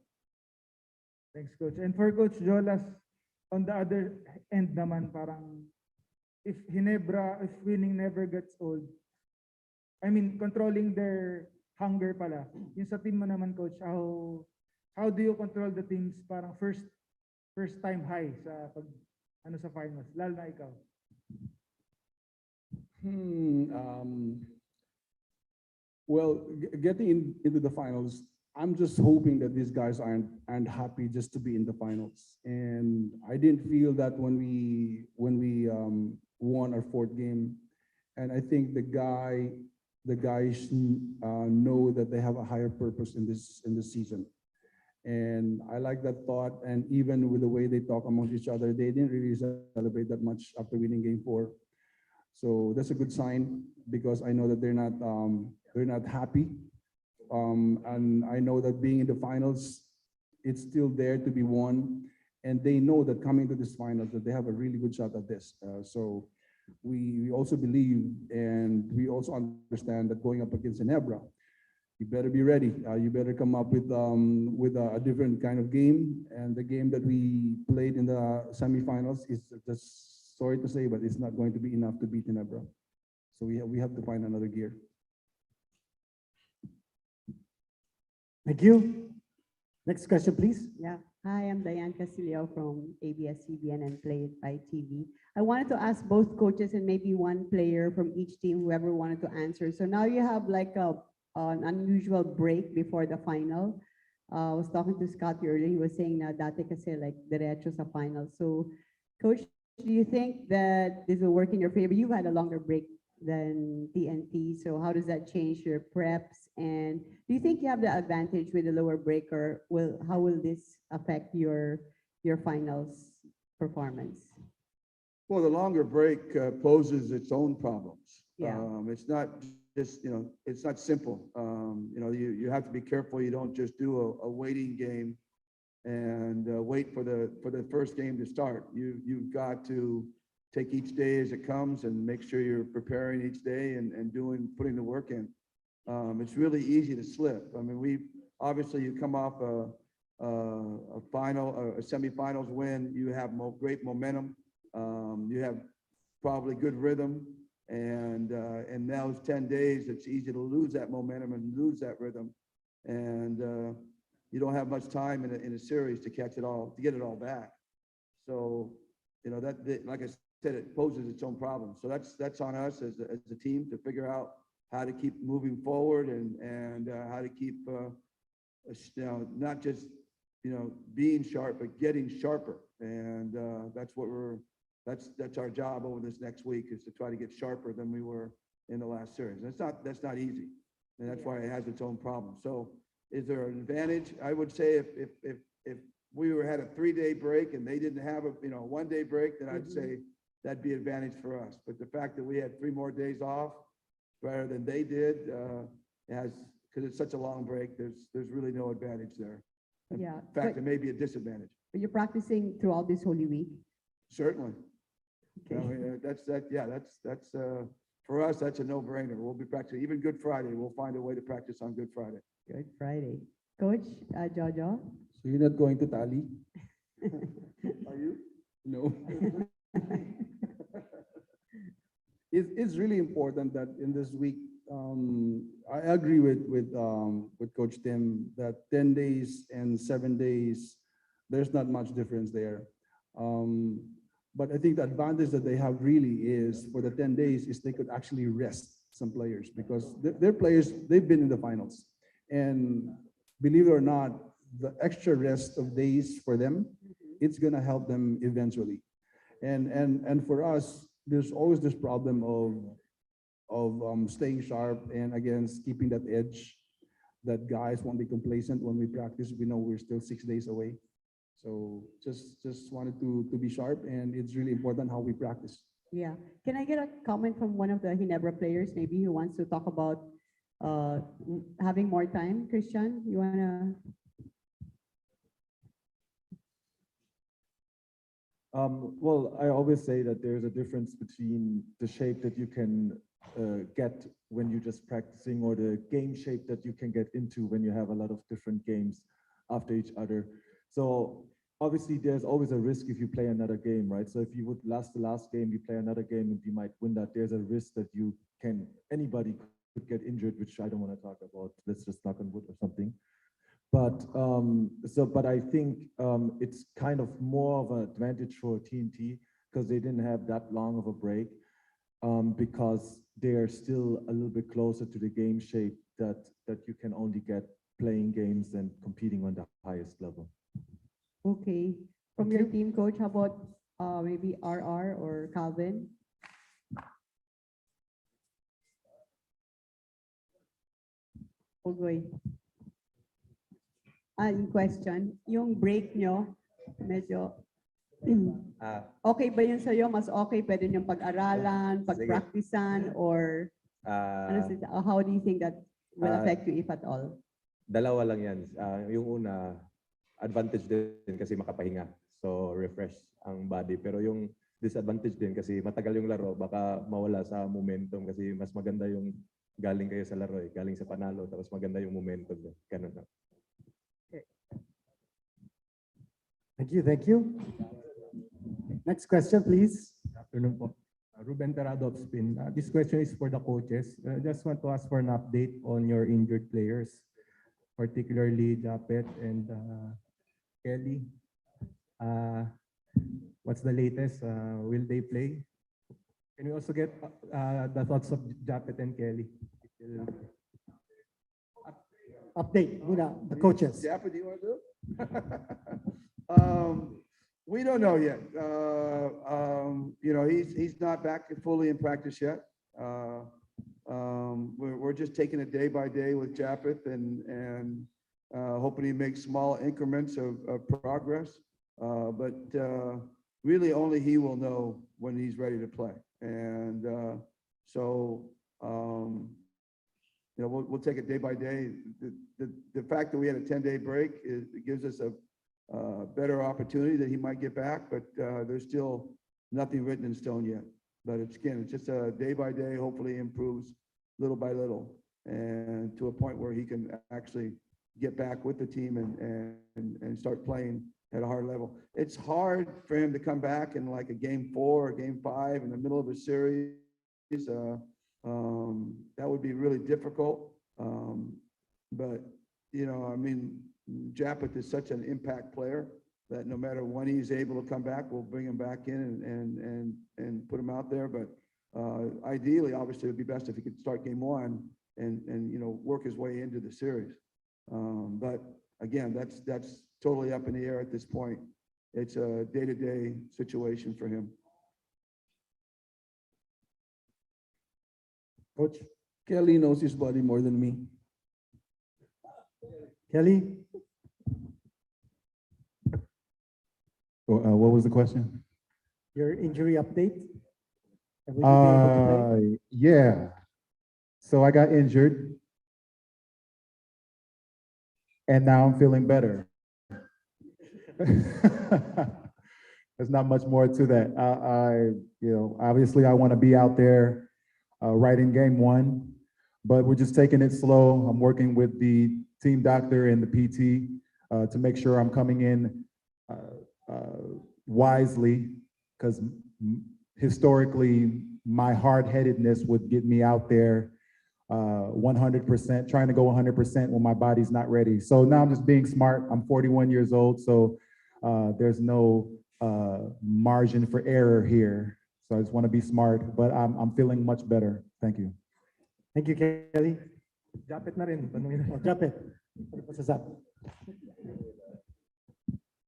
Q: Thanks, Coach. And for Coach Jolas, on the other end naman, parang if winning never gets old, I mean, controlling their hunger pala. Yung sa team mo naman, Coach, how do you control the team's parang first time high sa sa finals, lalo na ikaw?
F: Well, getting into the finals, I'm just hoping that these guys aren't happy just to be in the finals. And I didn't feel that when we won our fourth game. And I think the guys know that they have a higher purpose in this season. And I like that thought. And even with the way they talk amongst each other, they didn't really celebrate that much after winning game 4. So that's a good sign because I know that they're not happy. And I know that being in the finals, it's still there to be won. And they know that coming to this finals, that they have a really good shot at this. So we also believe and we also understand that going up against Ginebra, you better be ready. You better come up with a different kind of game. And the game that we played in the semifinals is just, sorry to say, but it's not going to be enough to beat Ginebra. So we have to find another gear.
A: Thank you. Next question, please.
R: Yeah. Hi, I'm Diane Castillo from ABS-CBN and Play It by TV. I wanted to ask both coaches and maybe one player from each team, whoever wanted to answer. So now you have like an unusual break before the final. I was talking to Scott earlier. He was saying na dati kasi like diretso sa final. So, Coach, do you think that this will work in your favor? You've had a longer break than TNT. So how does that change your preps? And do you think you have the advantage with the lower break, or how will this affect your finals performance?
E: Well, the longer break poses its own problems.
R: Yeah.
E: It's not just, you know, it's not simple. You know, you have to be careful. You don't just do a waiting game and wait for the first game to start. You've got to take each day as it comes and make sure you're preparing each day and putting the work in. It's really easy to slip. I mean, obviously you come off a semifinals win, you have great momentum. You have probably good rhythm, and those 10 days, it's easy to lose that momentum and lose that rhythm. And you don't have much time in a series to get it all back. So, you know, like I said, it poses its own problems. So that's on us as a team to figure out how to keep moving forward and how to keep, you know, not just, you know, being sharp, but getting sharper. And that's our job over this next week, is to try to get sharper than we were in the last series. And that's not easy. And that's why it has its own problems. So is there an advantage? I would say if we had a 3-day break and they didn't have a 1-day break, then I'd say that'd be advantage for us. But the fact that we had 3 more days off rather than they did, because it's such a long break, there's really no advantage there.
R: Yeah.
E: In fact, it may be a disadvantage.
R: But you're practicing throughout this Holy Week?
E: Certainly.
R: Okay.
E: That's for us, that's a no-brainer. We'll be practicing, even Good Friday, we'll find a way to practice on Good Friday.
R: Good Friday. Coach, Jojo?
F: So you're not going to Tally?
E: Are you?
F: No. It's really important that in this week, I agree with Coach Tim that 10 days and 7 days, there's not much difference there. But I think the advantage that they have really is for the 10 days is they could actually rest some players, because their players, they've been in the finals. And believe it or not, the extra rest of days for them, it's gonna help them eventually. And for us, there's always this problem of staying sharp and against keeping that edge, that guys won't be complacent when we practice. We know we're still 6 days away. So just wanted to be sharp, and it's really important how we practice.
R: Yeah. Can I get a comment from one of the Ginebra players, maybe, who wants to talk about having more time? Christian, you wanna?
H: Well, I always say that there's a difference between the shape that you can get when you're just practicing or the game shape that you can get into when you have a lot of different games after each other. So obviously there's always a risk if you play another game, right? So if you would last the last game, you play another game and you might win that, there's a risk that anybody could get injured, which I don't want to talk about. Let's just knock on wood or something. But I think it's kind of more of an advantage for TNT because they didn't have that long of a break because they are still a little bit closer to the game shape that you can only get playing games and competing on the highest level.
R: Okay. From your team coach, how about maybe RR or Calvin? Okay. Yung question, yung break nyo, medyo okay ba yun sa'yo? Mas okay, pwede niyong pag-aralan, pag-practicean, or how do you think that will affect you if at all?
I: Dalawa lang yan. Yung una, advantage din kasi makapahinga. So refresh ang body. Pero yung disadvantage din kasi matagal yung laro, baka mawala sa momentum kasi mas maganda yung galing kayo sa laro galing sa panalo, tapos maganda yung momentum. Ganun na.
A: Thank you, thank you. Next question, please.
S: Good afternoon po. Ruben Terrado of Spin. This question is for the coaches. I just want to ask for an update on your injured players, particularly Japet and Kelly. What's the latest? Will they play? Can we also get the thoughts of Japet and Kelly?
A: Update, muna, the coaches.
E: Japet, do you want to do it? We don't know yet. You know, he's not back fully in practice yet. We're just taking it day by day with Japeth and hoping he makes small increments of progress. But really only he will know when he's ready to play. And you know, we'll take it day by day. The fact that we had a 10-day break it gives us a better opportunity that he might get back, but there's still nothing written in stone yet. But it's just a day by day, hopefully improves little by little and to a point where he can actually get back with the team and start playing at a hard level. It's hard for him to come back in like a game 4 or game 5 in the middle of a series. That would be really difficult. But, you know, I mean, Japeth is such an impact player that no matter when he's able to come back, we'll bring him back in and put him out there. But ideally, obviously, it'd be best if he could start game 1 and you know, work his way into the series. But again, that's totally up in the air at this point. It's a day-to-day situation for him.
F: Coach, Kelly knows his body more than me.
A: Kelly?
L: What was the question?
A: Your injury update? And will you be able to play?
L: Yeah. So I got injured. And now I'm feeling better. There's not much more to that. You know, obviously I want to be out there right in game 1, but we're just taking it slow. I'm working with the team doctor and the PT to make sure I'm coming in wisely, because historically my hard-headedness would get me out there 100%, trying to go 100% when my body's not ready. So now I'm just being smart. I'm 41 years old, so there's no margin for error here. So I just want to be smart, but I'm feeling much better. Thank you.
A: Thank you, Kelly.
S: Japet na rin. Tanungin na.
A: Japet. What's up?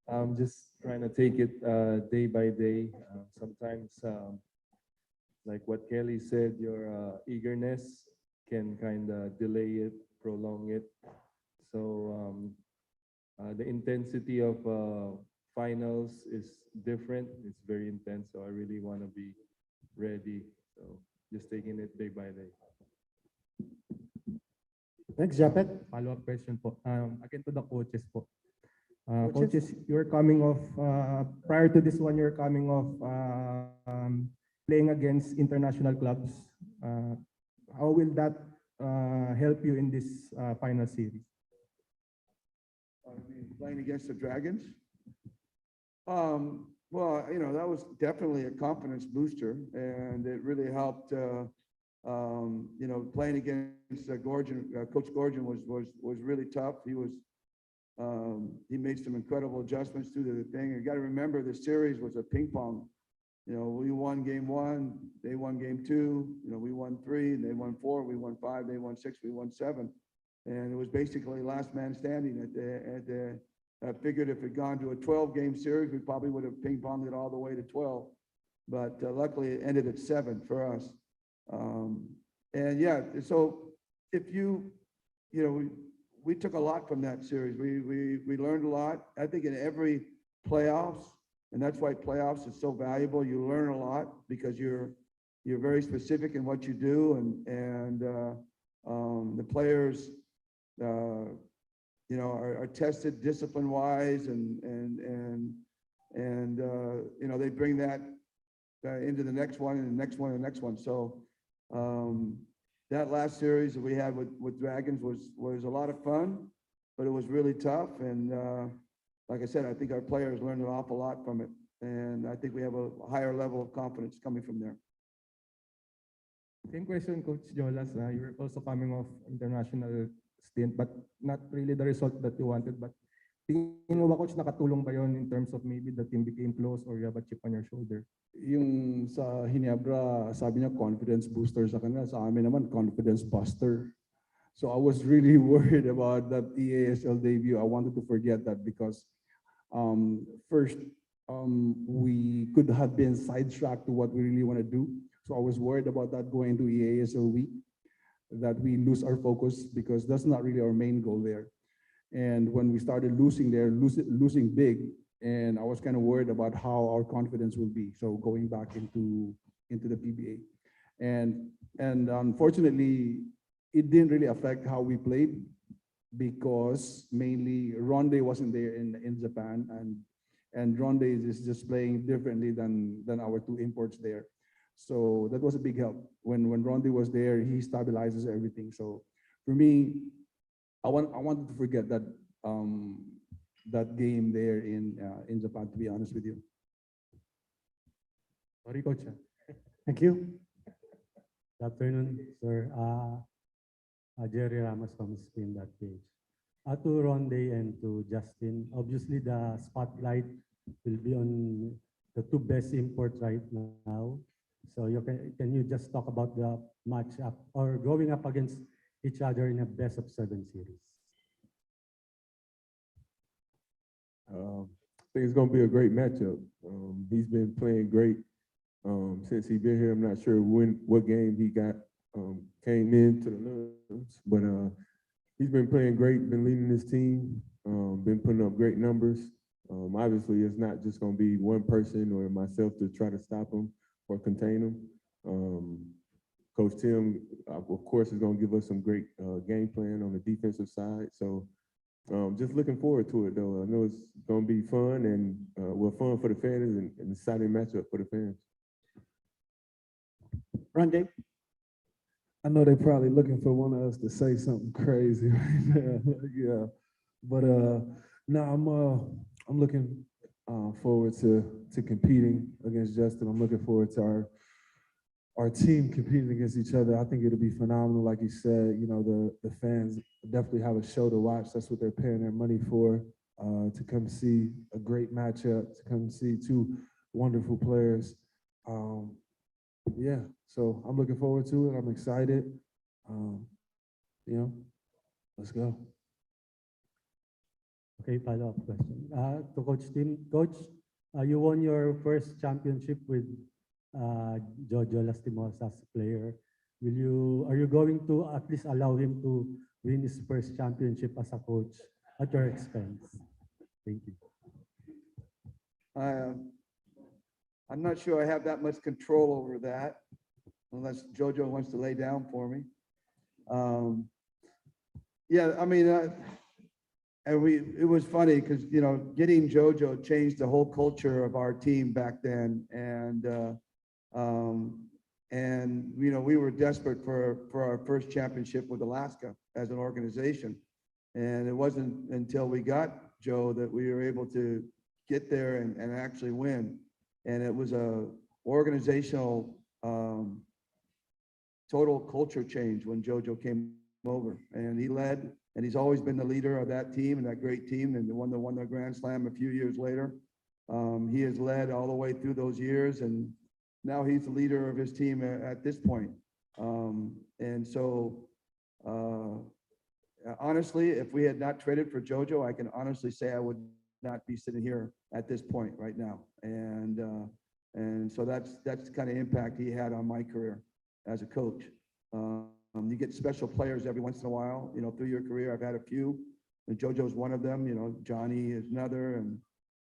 K: I'm just trying to take it day by day. Sometimes, like what Kelly said, your eagerness can kind of delay it, prolong it. So the intensity of finals is different. It's very intense. So I really want to be ready. So just taking it day by day.
A: Thanks, Japet.
S: Follow-up question po. Again to the coaches po. Coaches, you're coming off, prior to this one, you're coming off playing against international clubs. How will that help you in this final series?
E: Playing against the Dragons? Well, you know, that was definitely a confidence booster, and it really helped. You know, playing against Gorgon, Coach Gorgon was really tough. He made some incredible adjustments to the thing. You got to remember, the series was a ping pong. You know, we won game 1, they won game 2. You know, we won 3, they won 4, we won 5, they won 6, we won 7, and it was basically last man standing I figured if it had gone to a 12-game series, we probably would have ping-ponged it all the way to 12. But luckily, it ended at 7 for us. And yeah, so if you know, we took a lot from that series. We learned a lot. I think in every playoffs, and that's why playoffs is so valuable. You learn a lot because you're very specific in what you do, and the players, you know, are tested discipline-wise, and you know, they bring that into the next one, and the next one, and the next one. So that last series that we had with Dragons was a lot of fun, but it was really tough. And like I said, I think our players learned an awful lot from it, and I think we have a higher level of confidence coming from there.
S: Same question, Coach Jolas. You're also coming off international stint, but not really the result that you wanted. But tingin mo ba, Coach, nakatulong ba yun in terms of maybe the team became close or you have a chip on your shoulder?
F: Yung sa Hinebra, sabi niya confidence booster sa kanila. Sa amin naman, confidence buster. So I was really worried about that EASL debut. I wanted to forget that because first, we could have been sidetracked to what we really want to do. So I was worried about that going into EASL week, that we lose our focus because that's not really our main goal there. And when we started losing there, losing big, and I was kind of worried about how our confidence will be. So going back into the PBA, and unfortunately, it didn't really affect how we played because mainly Ronde wasn't there in Japan, and Ronde is just playing differently than our 2 imports there. So that was a big help. When Ronde was there, he stabilizes everything. So for me, I wanted to forget that that game there in Japan, to be honest with you.
S: Sorry, Coach.
T: Thank you. Good afternoon, sir. Jerry Ramos from Spin that page. To Ronde and to Justin, obviously the spotlight will be on the 2 best imports right now. So can you just talk about the matchup or going up against each other in a best of 7 series?
H: I think it's going to be a great matchup. He's been playing great since he's been here. I'm not sure what game he came into the Lens, but he's been playing great, been leading this team, been putting up great numbers. Obviously, it's not just going to be one person or myself to try to stop him or contain him. Coach Tim, of course, is going to give us some great game plan on the defensive side. So just looking forward to it, though. I know it's going to be fun and fun for the fans and an exciting matchup for the fans.
G: Ronde. I know they're probably looking for one of us to say something crazy right now. Yeah, but no, I'm looking forward to competing against Justin. I'm looking forward to our team competing against each other. I think it'll be phenomenal. Like you said, you know, the fans definitely have a show to watch. That's what they're paying their money for, to come see a great matchup, to come see 2 wonderful players. Yeah, so I'm looking forward to it. I'm excited. You know, let's go.
T: Okay, follow-up question. To Coach Tim. Coach, you won your first championship with Jojo Lastimosa as a player. Are you going to at least allow him to win his first championship as a coach at your expense? Thank you.
E: I'm not sure I have that much control over that, unless Jojo wants to lay down for me. Yeah, I mean, it was funny because, you know, getting JoJo changed the whole culture of our team back then. And, you know, we were desperate for our first championship with Alaska as an organization. And it wasn't until we got Joe that we were able to get there and actually win. And it was a organizational total culture change when JoJo came over, and he led, and he's always been the leader of that team and that great team, and the one that won the Grand Slam a few years later. He has led all the way through those years, and now he's the leader of his team at this point. And so, honestly, if we had not traded for JoJo, I can honestly say I would not be sitting here at this point right now. And so that's the kind of impact he had on my career as a coach. You get special players every once in a while, you know, through your career. I've had a few, and JoJo's one of them, you know, Johnny is another,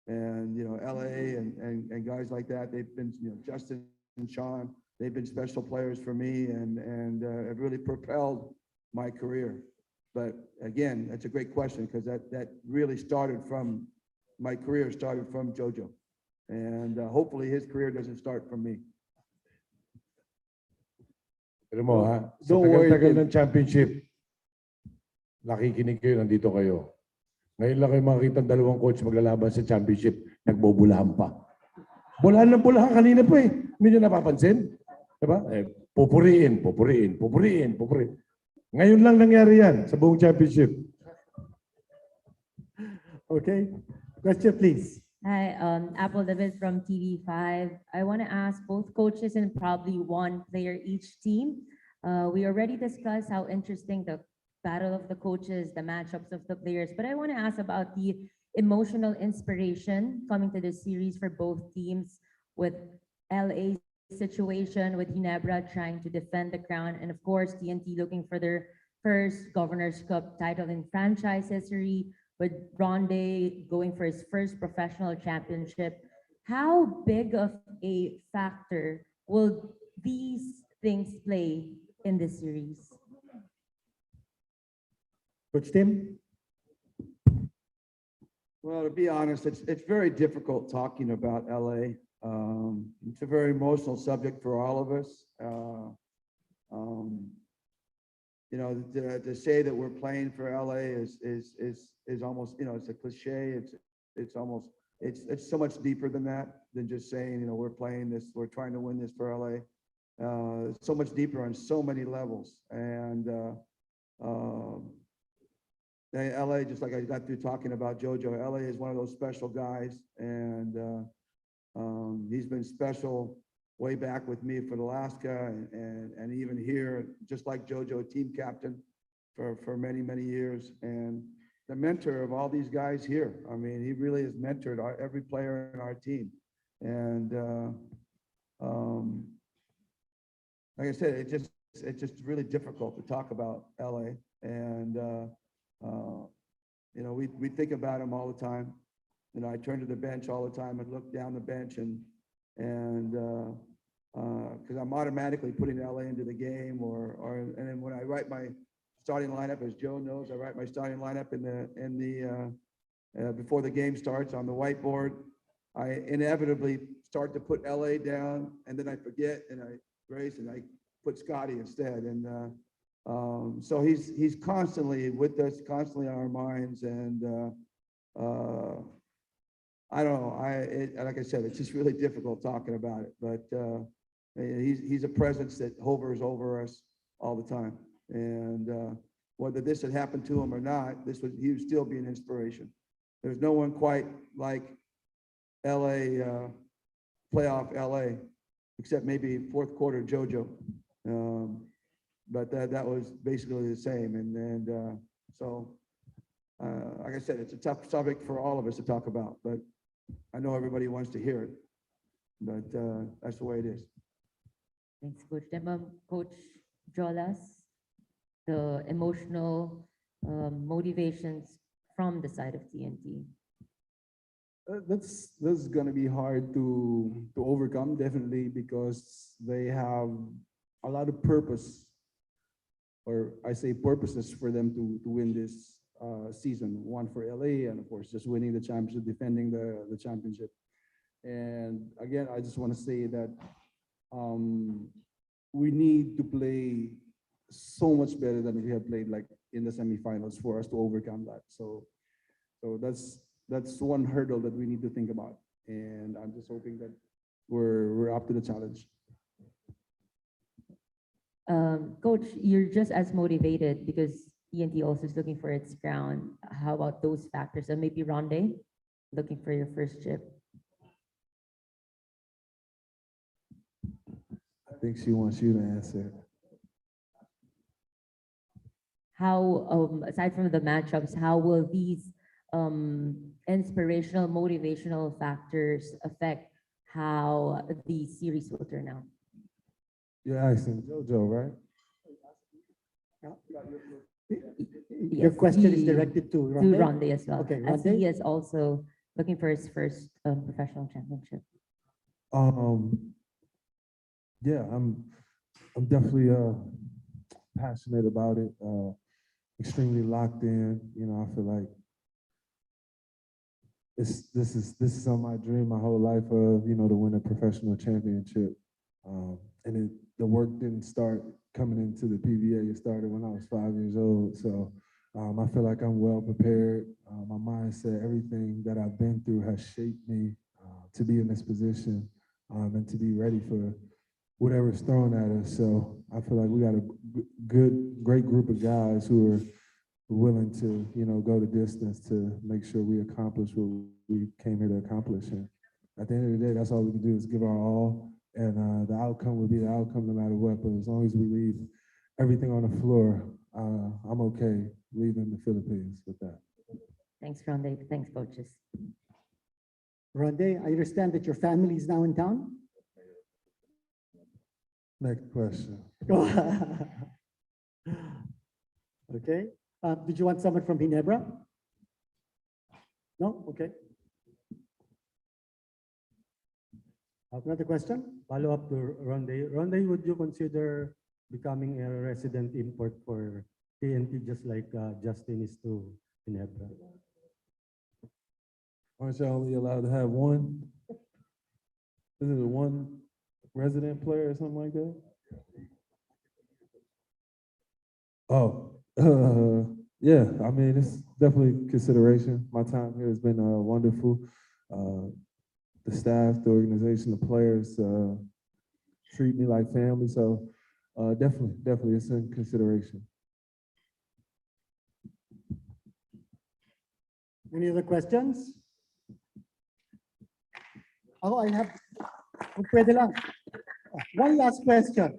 E: and you know, LA and guys like that. They've been, you know, Justin and Sean, they've been special players for me and have really propelled my career. But again, that's a great question, because that really started from, my career started from JoJo. And hopefully his career doesn't start from me.
D: Alam mo ha, sa
F: Don't worry,
D: tagal-tagal
F: Tim.
D: ng championship, nakikinig kayo, nandito kayo. Ngayon lang kayo makikita ang dalawang coach maglalaban sa championship, nagbubulahan pa. Bulahan ng bulahan kanina pa eh. Hindi nyo napapansin? Diba? Pupuriin. Ngayon lang nangyari yan sa buong championship.
A: Okay, question please.
U: Hi, Apple David from TV5. I want to ask both coaches and probably one player each team. We already discussed how interesting the battle of the coaches, the matchups of the players, but I want to ask about the emotional inspiration coming to the series for both teams, with LA's situation, with Ginebra trying to defend the crown, and of course TNT looking for their first Governor's Cup title in franchise history, with Ronde going for his first professional championship. How big of a factor will these things play in this series?
A: Coach Tim?
E: Well, to be honest, it's very difficult talking about LA. It's a very emotional subject for all of us. You know, to say that we're playing for LA is almost, you know, it's a cliche. It's almost, it's so much deeper than that, than just saying, you know, we're playing this, we're trying to win this for LA. It's so much deeper on so many levels. And LA, just like I got through talking about JoJo, LA is one of those special guys, and he's been special way back with me for Alaska and even here, just like JoJo, team captain for many, many years, and the mentor of all these guys here. I mean, he really has mentored every player in our team. And like I said, it's just really difficult to talk about LA. And you know, we think about him all the time. You know, I turn to the bench all the time and look down the bench, and because I'm automatically putting LA into the game, and then when I write my starting lineup, as Joe knows, I write my starting lineup before the game starts on the whiteboard. I inevitably start to put LA down, and then I forget, and I race, and I put Scotty instead. And so he's constantly with us, constantly on our minds, and I don't know. Like I said, it's just really difficult talking about it, but he's a presence that hovers over us all the time. And whether this had happened to him or not, he would still be an inspiration. There's no one quite like LA, playoff LA, except maybe fourth quarter JoJo. But that was basically the same. And so, like I said, it's a tough subject for all of us to talk about, but I know everybody wants to hear it, but that's the way it is.
U: Thanks, Coach Tim. Coach Jolas, the emotional motivations from the side of TNT.
F: That's going to be hard to overcome, definitely, because they have a lot of purpose, or I say purposes, for them to win this season, one for LA, and of course, just winning the championship, defending the championship. And again, I just want to say that we need to play so much better than we have played like in the semifinals for us to overcome that. So that's one hurdle that we need to think about. And I'm just hoping that we're up to the challenge.
U: Coach, you're just as motivated because ENT also is looking for its crown. How about those factors? And maybe Ronde, looking for your first chip.
G: I think she wants you to answer.
U: How, aside from the matchups, how will these inspirational, motivational factors affect how the series will turn out?
G: You're asking JoJo, right?
O: Your question is directed to Ronde?
U: Ronde as well.
O: Okay,
U: As
O: Ronde?
U: he is also looking for his first professional championship.
G: Yeah, I'm definitely passionate about it. Extremely locked in. You know, I feel like this is on my dream my whole life of, you know, to win a professional championship. And the work didn't start coming into the PBA. It started when I was 5 years old. So I feel like I'm well prepared. My mindset, everything that I've been through has shaped me to be in this position and to be ready for whatever's thrown at us. So I feel like we got a great group of guys who are willing to, you know, go the distance to make sure we accomplish what we came here to accomplish. And at the end of the day, that's all we can do is give our all. And the outcome will be the outcome no matter what. But as long as we leave everything on the floor, I'm okay leaving the Philippines with that.
U: Thanks, Ronde. Thanks, coaches.
O: Ronde, I understand that your family is now in town?
G: Next question.
O: Okay. Did you want someone from Ginebra? No? Okay. Another question?
S: Follow up to Ronde. Ronde, would you consider becoming a resident import for TNT just like Justin is to Ginebra?
G: Aren't you only allowed to have one? Isn't it one resident player or something like that? Oh, yeah, I mean, it's definitely consideration. My time here has been wonderful. The staff, the organization, the players treat me like family. So definitely it's in consideration.
O: Any other questions? Oh, I have, kung pwede lang. One last question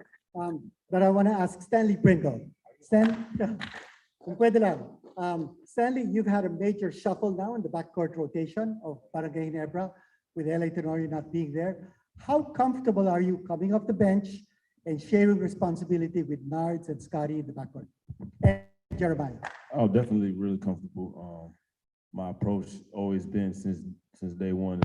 O: that I want to ask Stanley Pringle. Kung pwede lang. Stanley, you've had a major shuffle now in the backcourt rotation of Barangay Ginebra with LA Tenorio not being there. How comfortable are you coming off the bench and sharing responsibility with Nards and Scotty in the backcourt? And Jeremiah.
H: Oh, definitely really comfortable. My approach always been since day one